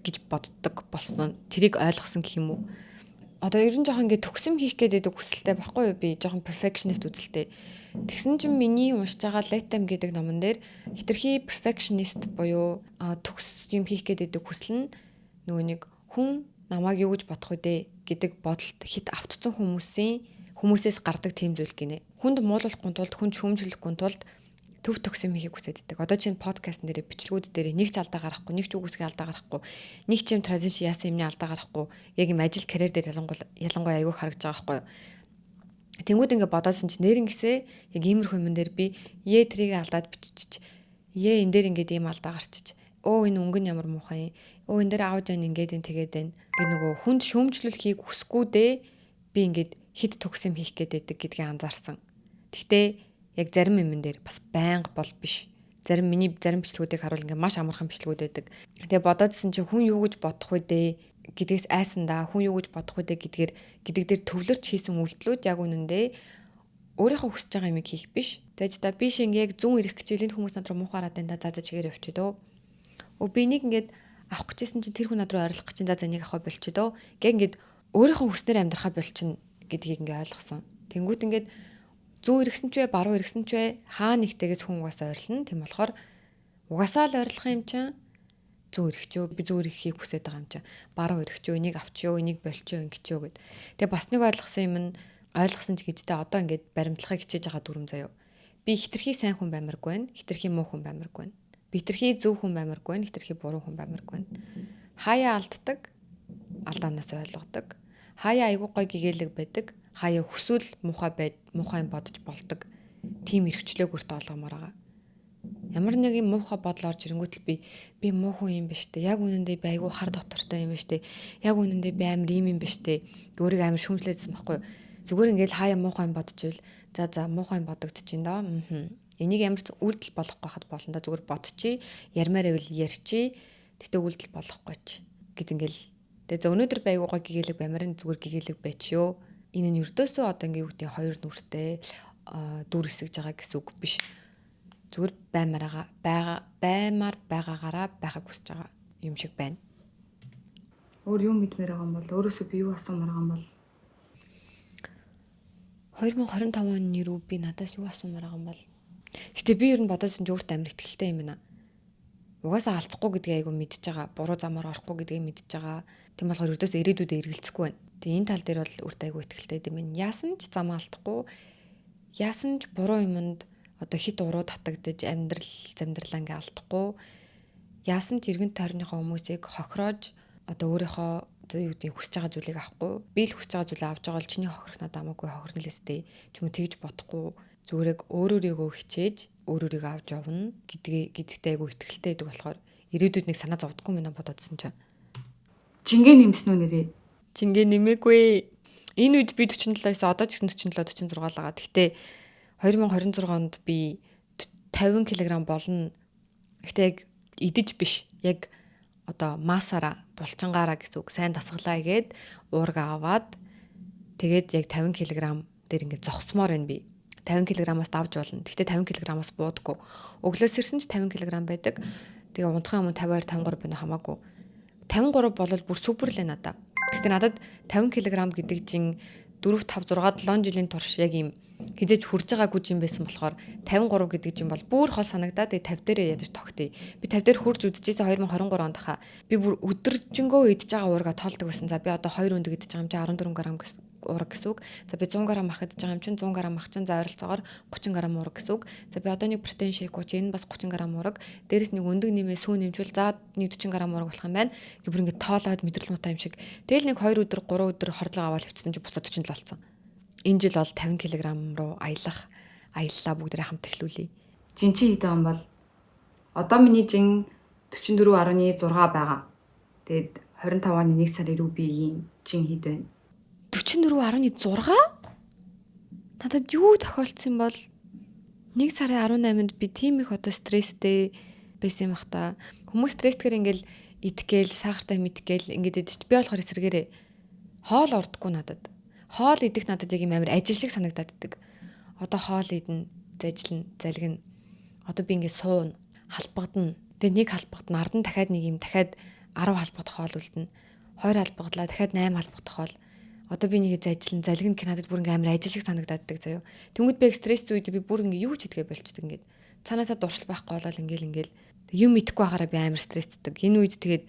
гэж боддог болсон. Тэрийг ойлгосон гэх юм уу? Одоо ер нь жоохон ингээ төгсөм хийх гэдэг хүсэлтэй байхгүй юу? Би жоохон perfectionist үзэлтэй. Тэгсэн чинь миний уншиж байгаа Let Them гэдэг номон дээр хитрхи perfectionist буюу төгс юм хийх гэдэг хүсэл нь нөгөө нэг хүн намайг юу гэж бодох вэ гэдэг бодолд хит автцсан хүмүүсээс гардаг тийм зүйл гинэ. Хүнд муулуулахгүй тулд хүн шүүмжлэхгүй тулд төв төгсөм хийхийг хүсэддэг. Одоо чинь подкаст нэрээ бичлгүүд дээр нэг ч алдаа гарахгүй, нэг ч үг үсгийн алдаа гарахгүй, нэг ч юм транзишн яасан юмны алдаа гарахгүй. Яг юм ажил карьер дээр ялангуяа аягүй харагдаж байгаа байхгүй юу? Тэнгүүд ингээ бодоодсэн чинь нэрнгэсээ яг иймэрхүү юм дээр би трийг алдаад бичиж энэ дээр ингээд ийм алдаа гарчиж энэ өнгө нь ямар муухай энэ дээр аудио нь ингээд тэгээд байна гэ нөгөө хүнд шөөмжлүүлэхийг хүсэхгүй дээ би ингээд хид төгс юм хийх гэдэг гэдгийг анзаарсан. Гэхдээ яг зарим юмн дээр бас байнга бол биш. Зарим бичлгүүдийг харуул ингээ маш амархан бичлгүүд байдаг. Тэгээ бодоодсэн чинь хүн юу гэж бодох вэ дээ гэдгээс айсандаа хүн юу гэж бодох вэ гэдэг дээр төвлөрч хийсэн үйлдэлүүд яг үнэндээ өөрийнхөө хүсэж байгаа юмыг хийх биш. Тэгэж та би шиг яг зүүн ирэх хичээлийн хүмүүс над руу муухай хараад энэ за чигээр явчих дөө. Би нэг ингээд авах гэжсэн чинь тэр хүн над руу ойрлох гэж за нэг авах болчих дөө. Гэг ингээд өөрийнхөө хүснээр амьдрахаа болчихно гэдгийг ингээ ойлгосон. Тэнгүүт ингээд зүүн иргсэн ч вэ, баруун иргсэн ч вэ хаа нэгтэйгээс хүн угаасаа ойрлно. Тийм болохоор угаасаа л ойрлох юм чинь зүүн ирэх би зүүн ирэхийг хүсэж байгаа юм чинь баруун ирэх энийг авчиё, энийг болчихё ингэчё гэд. Тэгээ бас нэг ойлгосон ч гэжтэй одоо ингээд баримтлахыг хичээж байгаа дүрм заяо. Би хитрхи сайн хүн баймаргүй байна, хитрхи муу хүн баймаргүй байна. Би хитрхи зөв хүн баймаргүй байна, хитрхи буруу хүн баймаргүй байна. Хаяа алддаг, алдаанаас ойлгодог. Хаяа айгуу гой гэгээлэг байдаг. Хаяа хүсвэл муухай юм бодож болдог. Тим эрхчлөөг өртөө олгомоор байгаа. Ямар нэг юм муухай бодол орж ирэнгүүт л би муу хүн юм биш үү? Яг үнэндээ би айгуу хар дотортой юм биш үү? Яг үнэндээ би амар юм биш үү? Өөрийг амар шүүмжлээдсэн байхгүй юу? Зүгээр ингээл хаяа муухай юм бодчихвол за муухай юм бодогдчихин доо. Энийг ямар ч үйлдэл болохгүй хад болно да. Зүгээр бодчихъя. Ярмаар байвал ярьчи. Тэгтээ үйлдэл болохгүй ч гэд ингээл. Тэгээ за өнөөдөр би айгуугаа гэгээлэг баймарын зүгээр гэгээлэг байчиё. Энэ нь ердөөсөө одоо ингээ юу гэдэг хоёр нүртэй дүр эсэж байгаа гэсэн үг биш. Зүгээр баймаар байгаагаараа байхыг хүсэж байгаа юм шиг байна. Өөр юу мэдмээр байгаа юм бол өөрөөсөө би юу асуумаар байгаа юм бол 2025 оны рүү би надаас юу асуумаар байгаа юм бол. Гэтэ би ер нь бодож чинь өөртөө амар ихтэй юм байна. Угаасаа алцахгүй гэдгийг айгу мэдж байгаа. Буруу замаар орохгүй гэдгийг мэдж байгаа. Тийм болохоор өрдөөс ирээдүйдээ эргэлзэхгүй байна. Тэгээ энэ тал дээр бол өөртөө айгу ихтэй юм байна. Яасан ч зам алдахгүй. Яасан ч буруу юмд одоо хит уруу татагдаж амьдралаа ингээ алдахгүй. Яасан ч эргэн тойрныхоо хүмүүсийг хохироож одоо өөрийнхөө одоо юу гэдэг хүсэж байгаа зүйлийг авахгүй. Би л хүсэж байгаа зүйлээ авч байгаа бол чиний хохирох надад амаагүй хохирно л өстэй. Ч юм уу тэгж бодохгүй. Зүгээрээ өөрийгөө хичээж өөрийгөө авч явна гэдэгтэй айгу ихтэй байдаг болохоор ирээдүйд нэг санаа зовдохгүй мэнэ бодоодсэн чинь. жингээ нэмсэн үү нэрээ? Жингээ нэмээгүй. Энэ үед би 47-оос одоо ч гэсэн 47 46 л байгаа. Гэхдээ 2026 онд би 50 кг болно. Гэхдээ яг идэж биш. Яг одоо массаараа булчингаараа гэсэн үг. Сайн дасгалаа игээд уурга аваад тэгээд яг 50 кг дээр ингээд зогсмоор байна би. 50 кг-аас давж болно. Гэхдээ 50 кг-аас буудаггүй. Өглөөс ирсэн ч 50 кг байдаг. Тэгээ унтахын өмнө 52 53 байна хамаагүй. 53 бол бүр супер л надаа. Гэхдээ надад 50 кг гэдэг чинь 4 5 6 7 жилийн турш яг юм хизээж хурж байгаагүй юм байсан болохоор 53 гэдэг чинь бол бүр хол санагдаад тэгээ 50 дээрээ ядаж тогтъё. Би 50 дээр хурж үдчихсэн 2023 онд хаа. Би бүр өдөржингөө идж байгаа уурга тоолдог байсан. За би одоо 2 өндөг идэж байгаа юм чи 14 г уурга гэсэн үг. За би 100 г ах идэж байгаа юм чинь 100 г ах чинь за ойролцоогоор 30 г уурга гэсэн үг. За би одоо нэг протеин шейк ууч энэ бас 30 г уурга. Дээрээс нэг өндөг нэмээ сүү нэмжүүл за нэг 40 г уурга болох юм байна. Тэг бүр ингэ тоолоод мэдрэл муутай юм шиг. Тэгэл нэг 2 өдөр 3 өдөр хордлого аваад хөвцсөн чи буцаад 47 болсон. Энэ жил бол 50 кг руу аяллаа бүгдээ хамт эхлүүлье. Жин чи хэд байгаа юм бол одоо миний жин 44.6 байгаа. Тэгээд 25 оны 1 сарын рүү биеийн жин хэд байна? 44.6? Надад юу тохиолдсон бол 1 сарын 18-нд би тийм их одоо стресстэй байсан юм бах та. Хүмүүс стресстэйгээр ингээл идгээл сахартай мэдгээл ингээд идэж би болохоор эсрэгээрээ хоол ордоггүй надад. Хоол идэх надад яг юм амар ажил шиг санагдаад идэг. Одоо хоол идэн, зажлна, залгина. Одоо би ингээд суuna, халбагдана. Тэгээ нэг халбагдана, ард нь дахиад нэг юм дахиад 10 халбагдах хоол үлдэнэ. 20 халбагдлаа, дахиад 8 халбагдах хоол. Одоо би нэгэ зажлна, залгина гэх надад бүр ингээд амар ажил шиг санагдаад идэг заяо. Тэнгүүд би стресс үед би бүр ингээд юу ч хийдгээ болчдөг ингээд. Цаанаасаа дуршил байхгүй болол ингээл юм идэхгүй байхаараа би амар стресстэй. Энэ үед тэгээд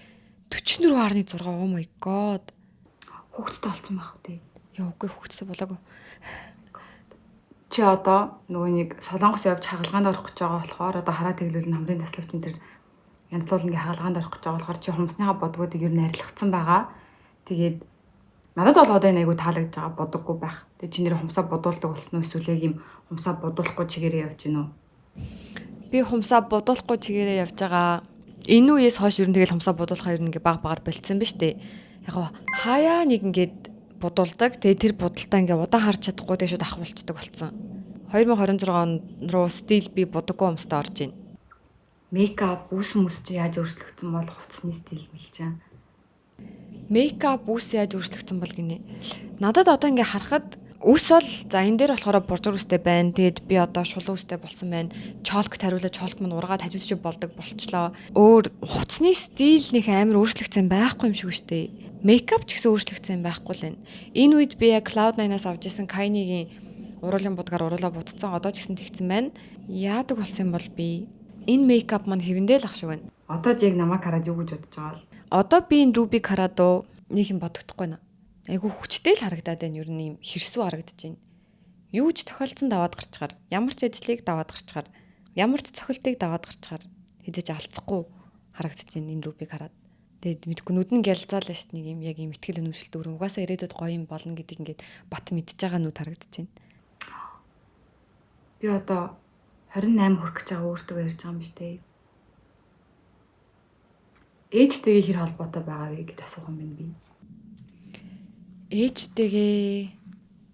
44.6 oh my god. Хүүхдтэй болсон байх үү те. Яа үгүй хүүхдтэй болоогүй. Чи одоо нөгөө нэг Солонгос явж хагалгаанд орох гэж байгаа болохоор одоо хараа тэглүүл намрын таславч энэ төр янзлуул ингээ хагалгаанд орох гэж байгаа болохоор чи хумсныхаа бодгуудыг ер нь арилгацсан байгаа. Тэгээд надад бол одоо энэ айгу таалагдж байгаа бодоггүй байх. Тэгээд чи нэр хумсаа бодуулдаг болсон уу эсвэл яг юм хумсаа бодуулахгүй чигээрээ явж гинөө? Би хумсаа бодуулахгүй чигээрээ явж байгаа. Энэ үеэс хойш ер нь тэгэл хумсаа бодуулахаа ер нь ингээ баг болцсон ба штэ. Яг хаяа нэг ингээд бодулдаг. Тэгээ тэр бодолтаа ингээ удаан харж чадахгүй тэгээ шууд ах болцдог болсон. 2026 он руу стил би бодоггүй юмстай орж ийн. Мейкап, бүс чи яаж өөрчлөгдсөн бол хувцсны стил мэлчээ. Мейкап, бүс яаж өөрчлөгдсөн бол гинэ. Надад одоо ингээ харахад үс бол за энэ дээр болохоор буржур үстэй байна. Тэгээд би одоо шулуун үстэй болсон байна. Чолк тариулаад чолк мань ургаад хажууд шиг болдог болчлоо. Өөр хувцсны стил нэг амар өөрчлөгдсөн байхгүй юм шиг үстэй. Мейкап ч гэсэн өөрчлөгдсөн байхгүй л байна. Энэ үед би яг Cloud9-аас авч исэн Kynie-гийн уруулын будгаар уруулаа бутцсан одоо ч гэсэн тэгсэн байна. Яадаг болсон юм бол би энэ мейкап маань хэвэндээ л ах шиг байна. Одоо яг намайг хараад юу гэж бодож байгаа л? Одоо би энэ Ruby Carado нэг юм бодогдохгүй наа. Айгу хүчтэй л харагдаад байна. Ер нь юм хэрсүү харагдаж байна. Юу ч тохиолдсон даваад гарчгаар, ямар ч ажлыг даваад гарчгаар, ямар ч цохилтыг даваад гарчгаар хэзээж алцахгүй харагдаж байна энэ Ruby Carado. Тэгээд мэдгүй нүд нь гялцаалаа шүү дээ нэг юм яг юм ихтгэл өнөмсөлт өөр угаасаа ирээдүйд гоё юм болно гэдгийг ингээд бат мэдж байгаа нүд харагдаж байна. Би одоо 28 хүрэх гэж байгаа өөртөө ярьж байгаа юм биш үү? Ээжтэйгээ хэр холбоотой байгаа вэ гэж асуух юм байна би. Ээжтэйгээ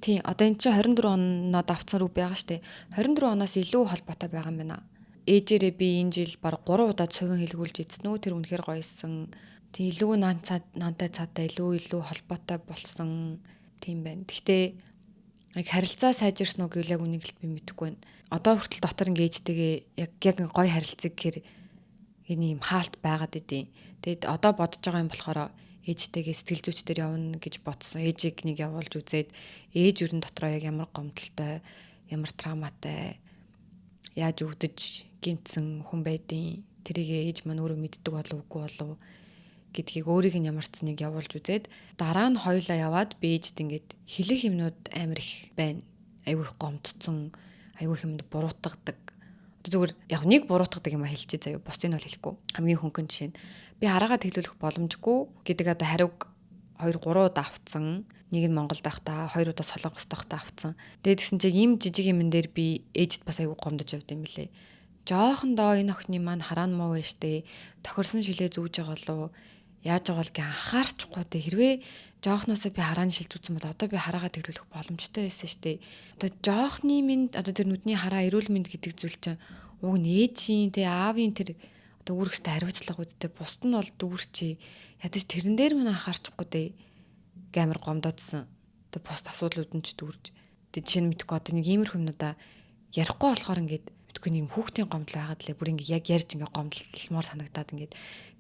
тий одоо эн чинь 24 оноод авцсан рүү байгаа штэ. 24 оноос илүү холбоотой байгаа юм байна. Ээжээрээ би энэ жил баг 3 удаа цувин хэлгүүлж идсэн үү тэр үнэхээр гоёсэн. Тий илүү наантай цаатай илүү холбоотой болсон тийм байна. Гэхдээ Яг харилцаа сайжирсан уу гэвэл яг үнийг л би мэдэхгүй байна. Одоо хүртэл дотор ингээ ээжтэйгээ яг гоё харилцаг гэхэр энэ юм хаалт байгаад идэв. Тэгэд одоо бодож байгаа юм болохоор ээжтэйгээ сэтгэл зүйчдэр явна гэж бодсон. Ээжийг нэг явуулж үзээд ээж юу н дотроо яг ямар гомдолтой, ямар трауматай, яаж өвдөж гимтсэн хүн байдیں۔ Тэрийг ээж маань өөрөө мэддэг болов үгүй болов гэдгийг өөрийг нь ямарчсныг явуулж үзээд дараа нь хоёулаа яваад би ээжд ингээд хэлэх юмнууд амар их байна. Айгүй их гомдцсон, айгүй их юмд буруутгадаг. Зүгээр яг нэг буруутгадаг юм хэлчихье заяа. Бусдыг нь бол хэлэхгүй. Хамгийн хөнгөн жишээ нь би хараагаа тэглүүлэх боломжгүй гэдэг одоо хариуг 2 3 удаа авцсан. Нэг нь Монголд байхдаа 2 удаа Солонгост байхдаа авцсан. Тэгээд тэгсэн чинь ийм жижиг юмн дээр би ээжд бас айгүй гомдож явд юм билэ. Жоохондоо энэ охины маань хараан муу вэ штэ. Тохирсон шилээ зүүж байгаа болов яаж байгаа л гэ анхаарчихгүй дээ. Хэрвээ жоохноосоо би харааны шил зүүсэн бол одоо би хараагаа тэглүүлэх боломжтой байсан штэ. Одоо жоохны минь одоо тэр нүдний хараа эрүүл мэнд гэдэг зүйл чинь уг нь ээжийн тэ аавын тэр одоо үүрэгтэй хариуцлага үүдтэй бусд нь бол дүүрчээ. Ядаж тэрэн дээр мань анхаарчихгүй дээ. Гэмээр гомдоодсэн. Одоо бусд асуудлууд нь ч дүүрж. Тэг жишээ нь мэдгүй одоо нэг иймэрхүү юмнуудаа ярихгүй болохоор ингээд мэдгүй нэг хүүхдийн гомдол байгаад лээ. Бүр ингээд яг ярьж ингээд гомдлмоор санагдаад ингээд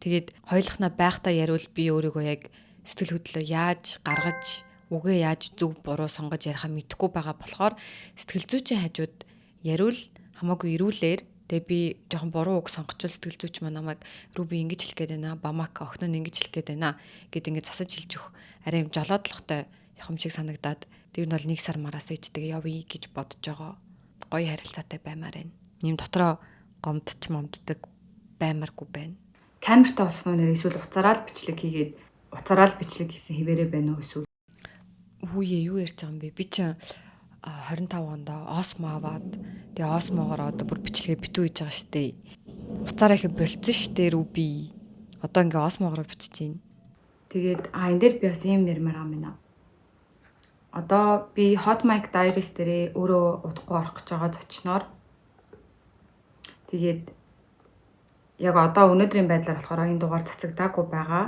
тэгээд хоёулахнаа байхдаа яриул би өөрийгөө яг сэтгэл хөдлөлөө яаж гаргаж үгээ яаж зөв буруу сонгож ярихаа мэдэхгүй байгаа болохоор сэтгэл зүйчийн хажууд яриул хамаагүй ирүүлэр тэгээ би жоохон буруу үг сонгочвол сэтгэл зүйч маань намайг рүү би ингэж хэлэх гээд байна. Бамак охин нь ингэж хэлэх гээд байна гэд ингээд засаж хэлж өгөх арай юм жолоодлоготой юм шиг санагдаад тэр нь бол 1 сар мараас ээжтэйгээ явъя гэж бодож байгаа. Гоё харилцаатай баймаар байна. Ийм дотроо гомдч момддаг баймаргүй байна. Камертай болсон уу нэр эсвэл уцаараа л бичлэг хийгээд уцаараа л бичлэг хийсэн хэвээрээ байна уу эсвэл Хүүе юу ярьж байгаа юм бэ? Би чинь 25 онд осмо аваад тэгээ осмогоор одоо бүр бичлэгээ битүү хийж байгаа штэ. Уцаараа их болцсон штэ рүү би. Одоо ингээ осмогоор бичиж байна. тэгээд энэ дээр би бас юм ярмаар юм байна. Одоо би Hot Mic Diaries дээрээ өөрөө удахгүй орох гэж байгаа зочноор тэгээд яг одоо өнөөдрийн байдлаар болохоор энэ дугаар цацагдаагүй байгаа.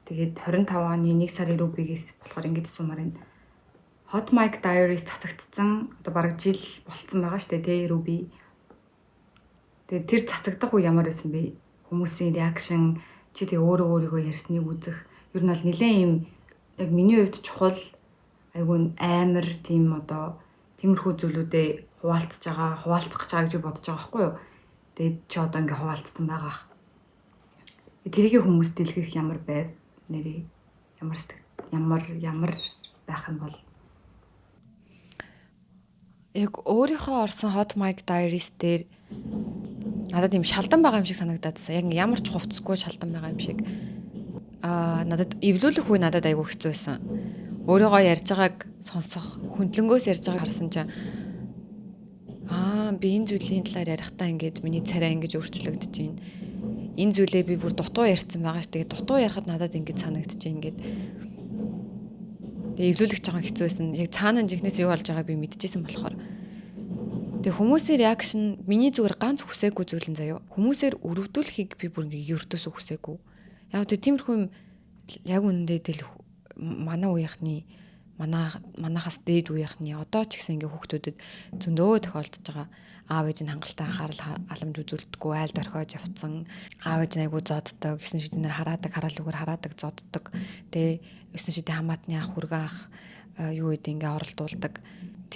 Тэгээд 25 оны 1 сарын рүүбигээс болохоор ингэж сумаар энэ Hot Mic Diaries цацагдсан. Одоо бараг жил болцсон байгаа штэ тэ рүүби. Тэгээд тэр цацагдах үе ямар байсан бэ? Хүмүүсийн реакшн чи тэг өөрийгөө ярьсныг үзэх. Ер нь бол нэлээд юм яг миний хувьд чухал айгүй амар тийм одоо тиймэрхүү зүйлүүдэд хуваалцах гэж байгаа гэж бодож байгаа байхгүй юу? Тэгээд чи одоо ингээ хуваалцсан байгаа. Тэрийг хүмүүс дэлгэх ямар байв? Нэрээ ямар байх юм бол яг өөрийнхөө орсон Hot Mic Diaries дээр надад юм шалдан байгаа юм шиг санагдаадсан. Яг ямар ч хувцсгүй шалдан байгаа юм шиг. Надад эвлүүлэх үе надад айгүй хэцүү байсан. Өөрийгөө ярьж байгааг сонсох, хөндлөнгөөс ярьж байгааг харсан чинь би энэ зүйлийн талаар ярихдаа ингээд миний царай ингэж өөрчлөгдөж байна. Энэ зүйлээ би бүр дутуу ярьсан байгаа ш. Тэгээд дутуу ярихад надад ингэж санагдаж байна ингээд. Тэгээд эвлүүлэх жоохон хэцүү байсан. Яг цаана жихнээс юу болж байгааг би мэдчихсэн болохоор. Тэгээд хүмүүсийн реакшн миний зүгээр ганц хүсээгүй зүйл нь заяа. Хүмүүсээр өрөвдүүлэхийг би бүр ингээ ердөөсөө хүсээгүй. Яг тиймэрхүү юм яг үнэндээ тэл манай үеийнхний манахаас дээд үеийнхний одоо ч гэсэн ингээ хүүхдүүдэд зөндөө тохиолдож байгаа. Аав ээж нь хангалттай анхаарал халамж үзүүлдэггүй, айлд орхиод явцсан. Аав ээж нь айгу зоддог, 9 шидээр хараал үгээр хараадаг, зоддог. Тэгээ 9 шидийн хамаатны ах хүргэн ах юу гэдэг ингээ оролдуулдаг.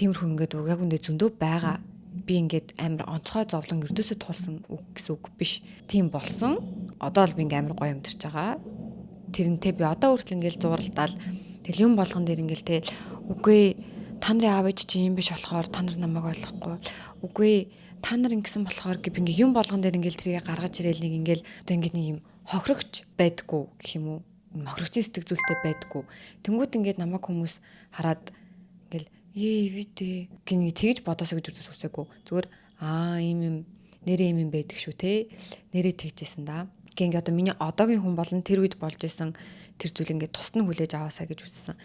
Тиймэрхүү ингээд яг үндэ зөндөө байгаа. Би ингээд амар онцгой зовлон өрдөөсөө туулсан үг гэсэн үг биш. Тийм болсон. Одоо л би ингээ амар гоё амьдарч байгаа. Тэрнтэй би одоо хүртэл ингээл зуралдаал тэгэл юм болгон дээр ингээл те үгүй та нарын аав ээж чи юм биш болохоор та нар намайг ойлгохгүй. Үгүй та нар ингэсэн болохоор гэх ингээ юм болгон дээр ингээл тэрийг гаргаж ирээл нэг ингээл одоо ингээ нэг юм хохирогч байдггүй гэх юм уу? Хохирогчийн сэтгэл зүйлтэй байдггүй. Тэнгүүд ингээд намайг хүмүүс хараад ингээл витэ гинэ тэгж бодосоо гэж үсээгүй. Зүгээр ийм нэрээ ийм байдаг шүү те. Нэрээ тэгжсэн да. Ингээ одоо миний одоогийн хүн болон тэр үед болж исэн тэр зүйл ингээ тусна хүлээж аваасаа гэж үзсэн.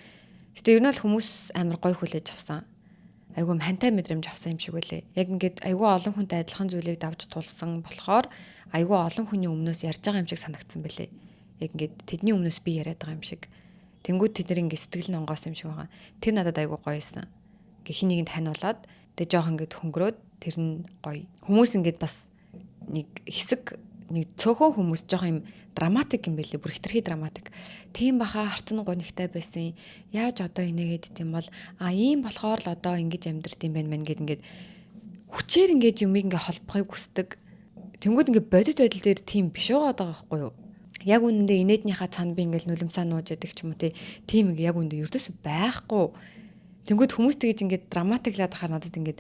Гэтэ ер нь л хүмүүс амар гой хүлээж авсан. Айгуу хантай мэдрэмж авсан юм шиг байлээ. Яг ингээд айгуу олон хүнтэй адилхан зүйлийг давж тулсан болохоор айгуу олон хүний өмнөөс ярьж байгаа юм шиг санагдсан байлээ. Яг ингээд тэдний өмнөөс би яриад байгаа юм шиг. Тэнгүүд тэд нар ингээ сэтгэл нь онгоосон юм шиг байгаа. Тэр надад айгүй гоё байсан. Ингээ хин нэгэнд ханиулаад тэг жоох ингээд хөнгөрөөд тэр нь гоё. Хүмүүс ингээд бас нэг хэсэг нэг цөөхөн хүмүүс жоох юм драматик юм байлээ. Бүр хитрхи драматик. Тийм баха харцсан гонигтай байсан. Яаж одоо инээгээд ит юм бол ийм болохоор л одоо ингэж амьдрт юм байна мэн гэд ингээд хүчээр ингээд юмыг ингээ холбохыг хүсдэг. Тэнгүүд ингээ бодит байдал дээр тийм биш байгаа байхгүй юу? Яг үнэндээ инээднийхаа цаана би ингээл нулимсаа нууж яадаг ч юм уу тийм ингээ яг үнэндээ ердөөс байхгүй. Тэнгүүд хүмүүс тэгэж ингээд драматиклаад ахаар надад ингээд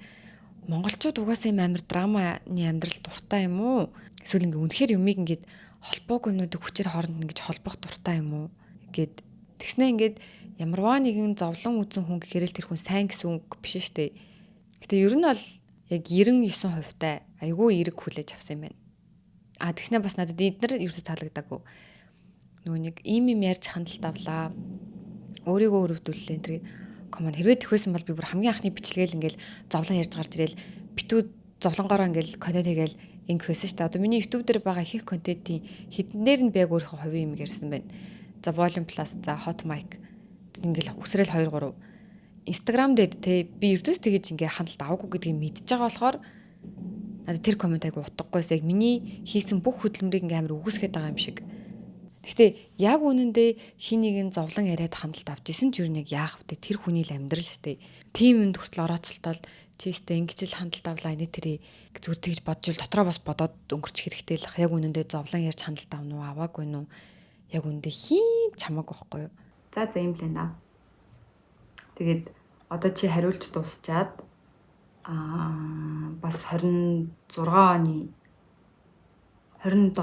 монголчууд угаасаа юм амар драманы амьдрал дуртай юм уу? Эсвэл ингээ үнэхээр юмыг ингээд холбоогүй юмнуудыг хүчээр хооронд ингэж холбох дуртай юм уу? Гэд тэгснэ ингээд ямарваа нэгэн зовлон үзэн хүн гэхэрэл тэр хүн сайн гэсэн үг биш шүү дээ. Гэтэ ер нь бол яг 99% таа айгүй эрэг хүлээж авсан юм байна. Тэгснэ бас надад эднэр ерөөсө таалагдаагүй. Нөгөө нэг ийм юм ярьж хандлт авлаа. Өөрийгөө өрөвдүүллээ энэ төр команд хэрвээ тэхвэсэн бол би бүр хамгийн анхны бичлэгээл ингээл зовлон ярьж гарч ирэл битүү зовлонгороо ингээл контент хийгээл ингэхсэн шүү дээ. Одоо миний YouTube дээр байгаа их контентийн хэднээр нь би яг өөрийнхөө хувийн юм ярьсан байна. За Volume Plus, за Hot Mic ингээл үсрээл 2 3 Instagram дээр би ердөөс тэгэж ингээ хандлт аваагүй гэдгийг мэдчихэж байгаа болохоор надад тэр комент айгу утгаггүйс яг миний хийсэн бүх хөдөлмөрийг ингээм амар үгүйсгээд байгаа юм шиг. Гэхдээ яг үнэндээ хин нэгэн зовлон яриад хандлт авч исэн ч юу нэг яах вэ? Тэр хүний л амьдрал шүү дээ. Тим юмд хүртэл орооцолтол чистэ ингэж л хандлт авлаа энэ тэрий зүр тэгж бодж ил дотроо бас бодоод өнгөрчих хэрэгтэй л ах. Яг үнэндээ зовлон ярьж хандлт авна уу аваагүй нүү? Яг үнэндээ хин чамаагүй байхгүй юу? За ийм л энэ. Тэгээд одоо чи хариулж дуусчаад бас 27 оны 1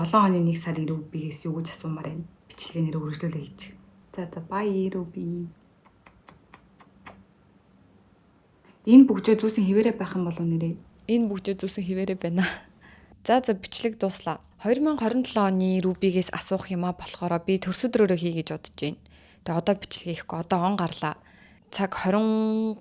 сарын Рубигээс юу гэж асуумаар байна. Бичлэгээр үргэлжлүүлээ хийж. За bye Руби. Энэ бүгжөө зүүсэн хിവэрэ байх юм болов нэрээ. Энэ бүгжөө зүүсэн хിവэрэ байна. За бичлэг дуслаа. 2027 оны Рубигээс асуух юмаа болохоор би төрс өдрөөрөө хий гэж бодож байна. Тэгээ одоо бичлэг хийхгүй. Одоо он гарлаа. Цаг 23:12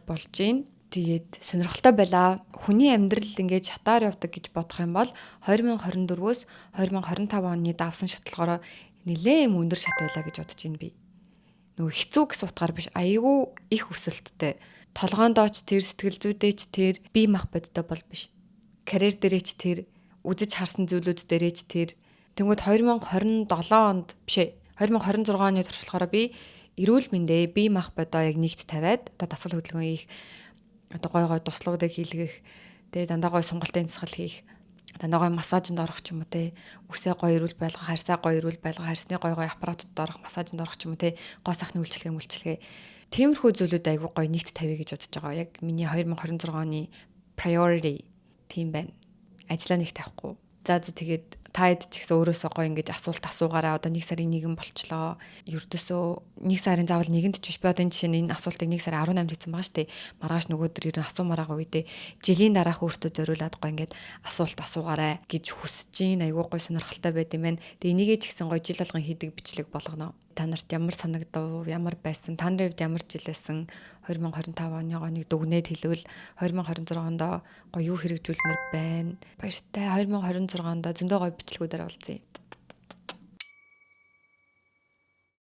болж байна. Тэгээд сонирхолтой байлаа. Хүний амьдрал ингээд шатаар явдаг гэж бодох юм бол 2024-өөс 2025 оны давсан шатлалгаараа нэлээд юм өндөр шат байлаа гэж бодож байна би. Нөгөө хэцүү гэсэн утгаар биш, айгүй их өсөлттэй. Толгоондооч тэр, сэтгэл зүйдээч тэр, бие мах бодтой бол биш. Карьер дээрээч тэр, үзэж харсан зүйлүүд дээрээч тэр. Тэнгүүд 2027 онд бишээ 2026 оны туршлагаараа би эрүүл мэндэ бие мах бодоо яг нэгт тавиад одоо дасгал хөдөлгөөн хийх, одоо гой туслуудыг хийлгэх, тэгээ дандаа гой сонголтын дасгал хийх, дандаа гой массажинд орох ч юм уу те, үсээ гой эрүүл байлгах, харьсаа гой эрүүл байлгах, харьсны гой аппаратууд орох, массажинд орох ч юм уу те, гоо сайхны үйлчилгээ. Тиймэрхүү зүйлүүд айгүй гой нэгт тавья гэж бодож байгаа. Яг миний 2026 оны priority тийм байна. Ажлаа нэг тавихгүй. За тэгээд таад ч гэсэн өөрөөсөө гоё ингэж асуулт асуугаараа одоо 1 сарын 1 болчлоо. Ердөөсөө 1 сарын заавал нэгэнд ч биш. Би одоо энэ жишээ нь энэ асуултыг 1 сарын 18-нд хийсэн байгаа шүү дээ. Маргааш нөгөөдөр ер нь асуумаар байгаа үедээ жилийн дараах өөртөө зориулаад гоё ингэж асуулт асуугаарай гэж хүсэж гин. Айгуу гоё сонирхолтой байд юм байна. Тэгээ энийгээ ч гэсэн гоё жил болгон хийдэг бичлэг болгоно. Та нарт ямар санагдав? Ямар байсан? Та нарын хувьд ямар жил байсан? 2025 оны нэг дүгнээд хэлвэл 2026 онд гоё юу хэрэгжүүлмээр байна. Баяртай 2026 онд зөндөө гоё бичлэгүүдээр уулзъя.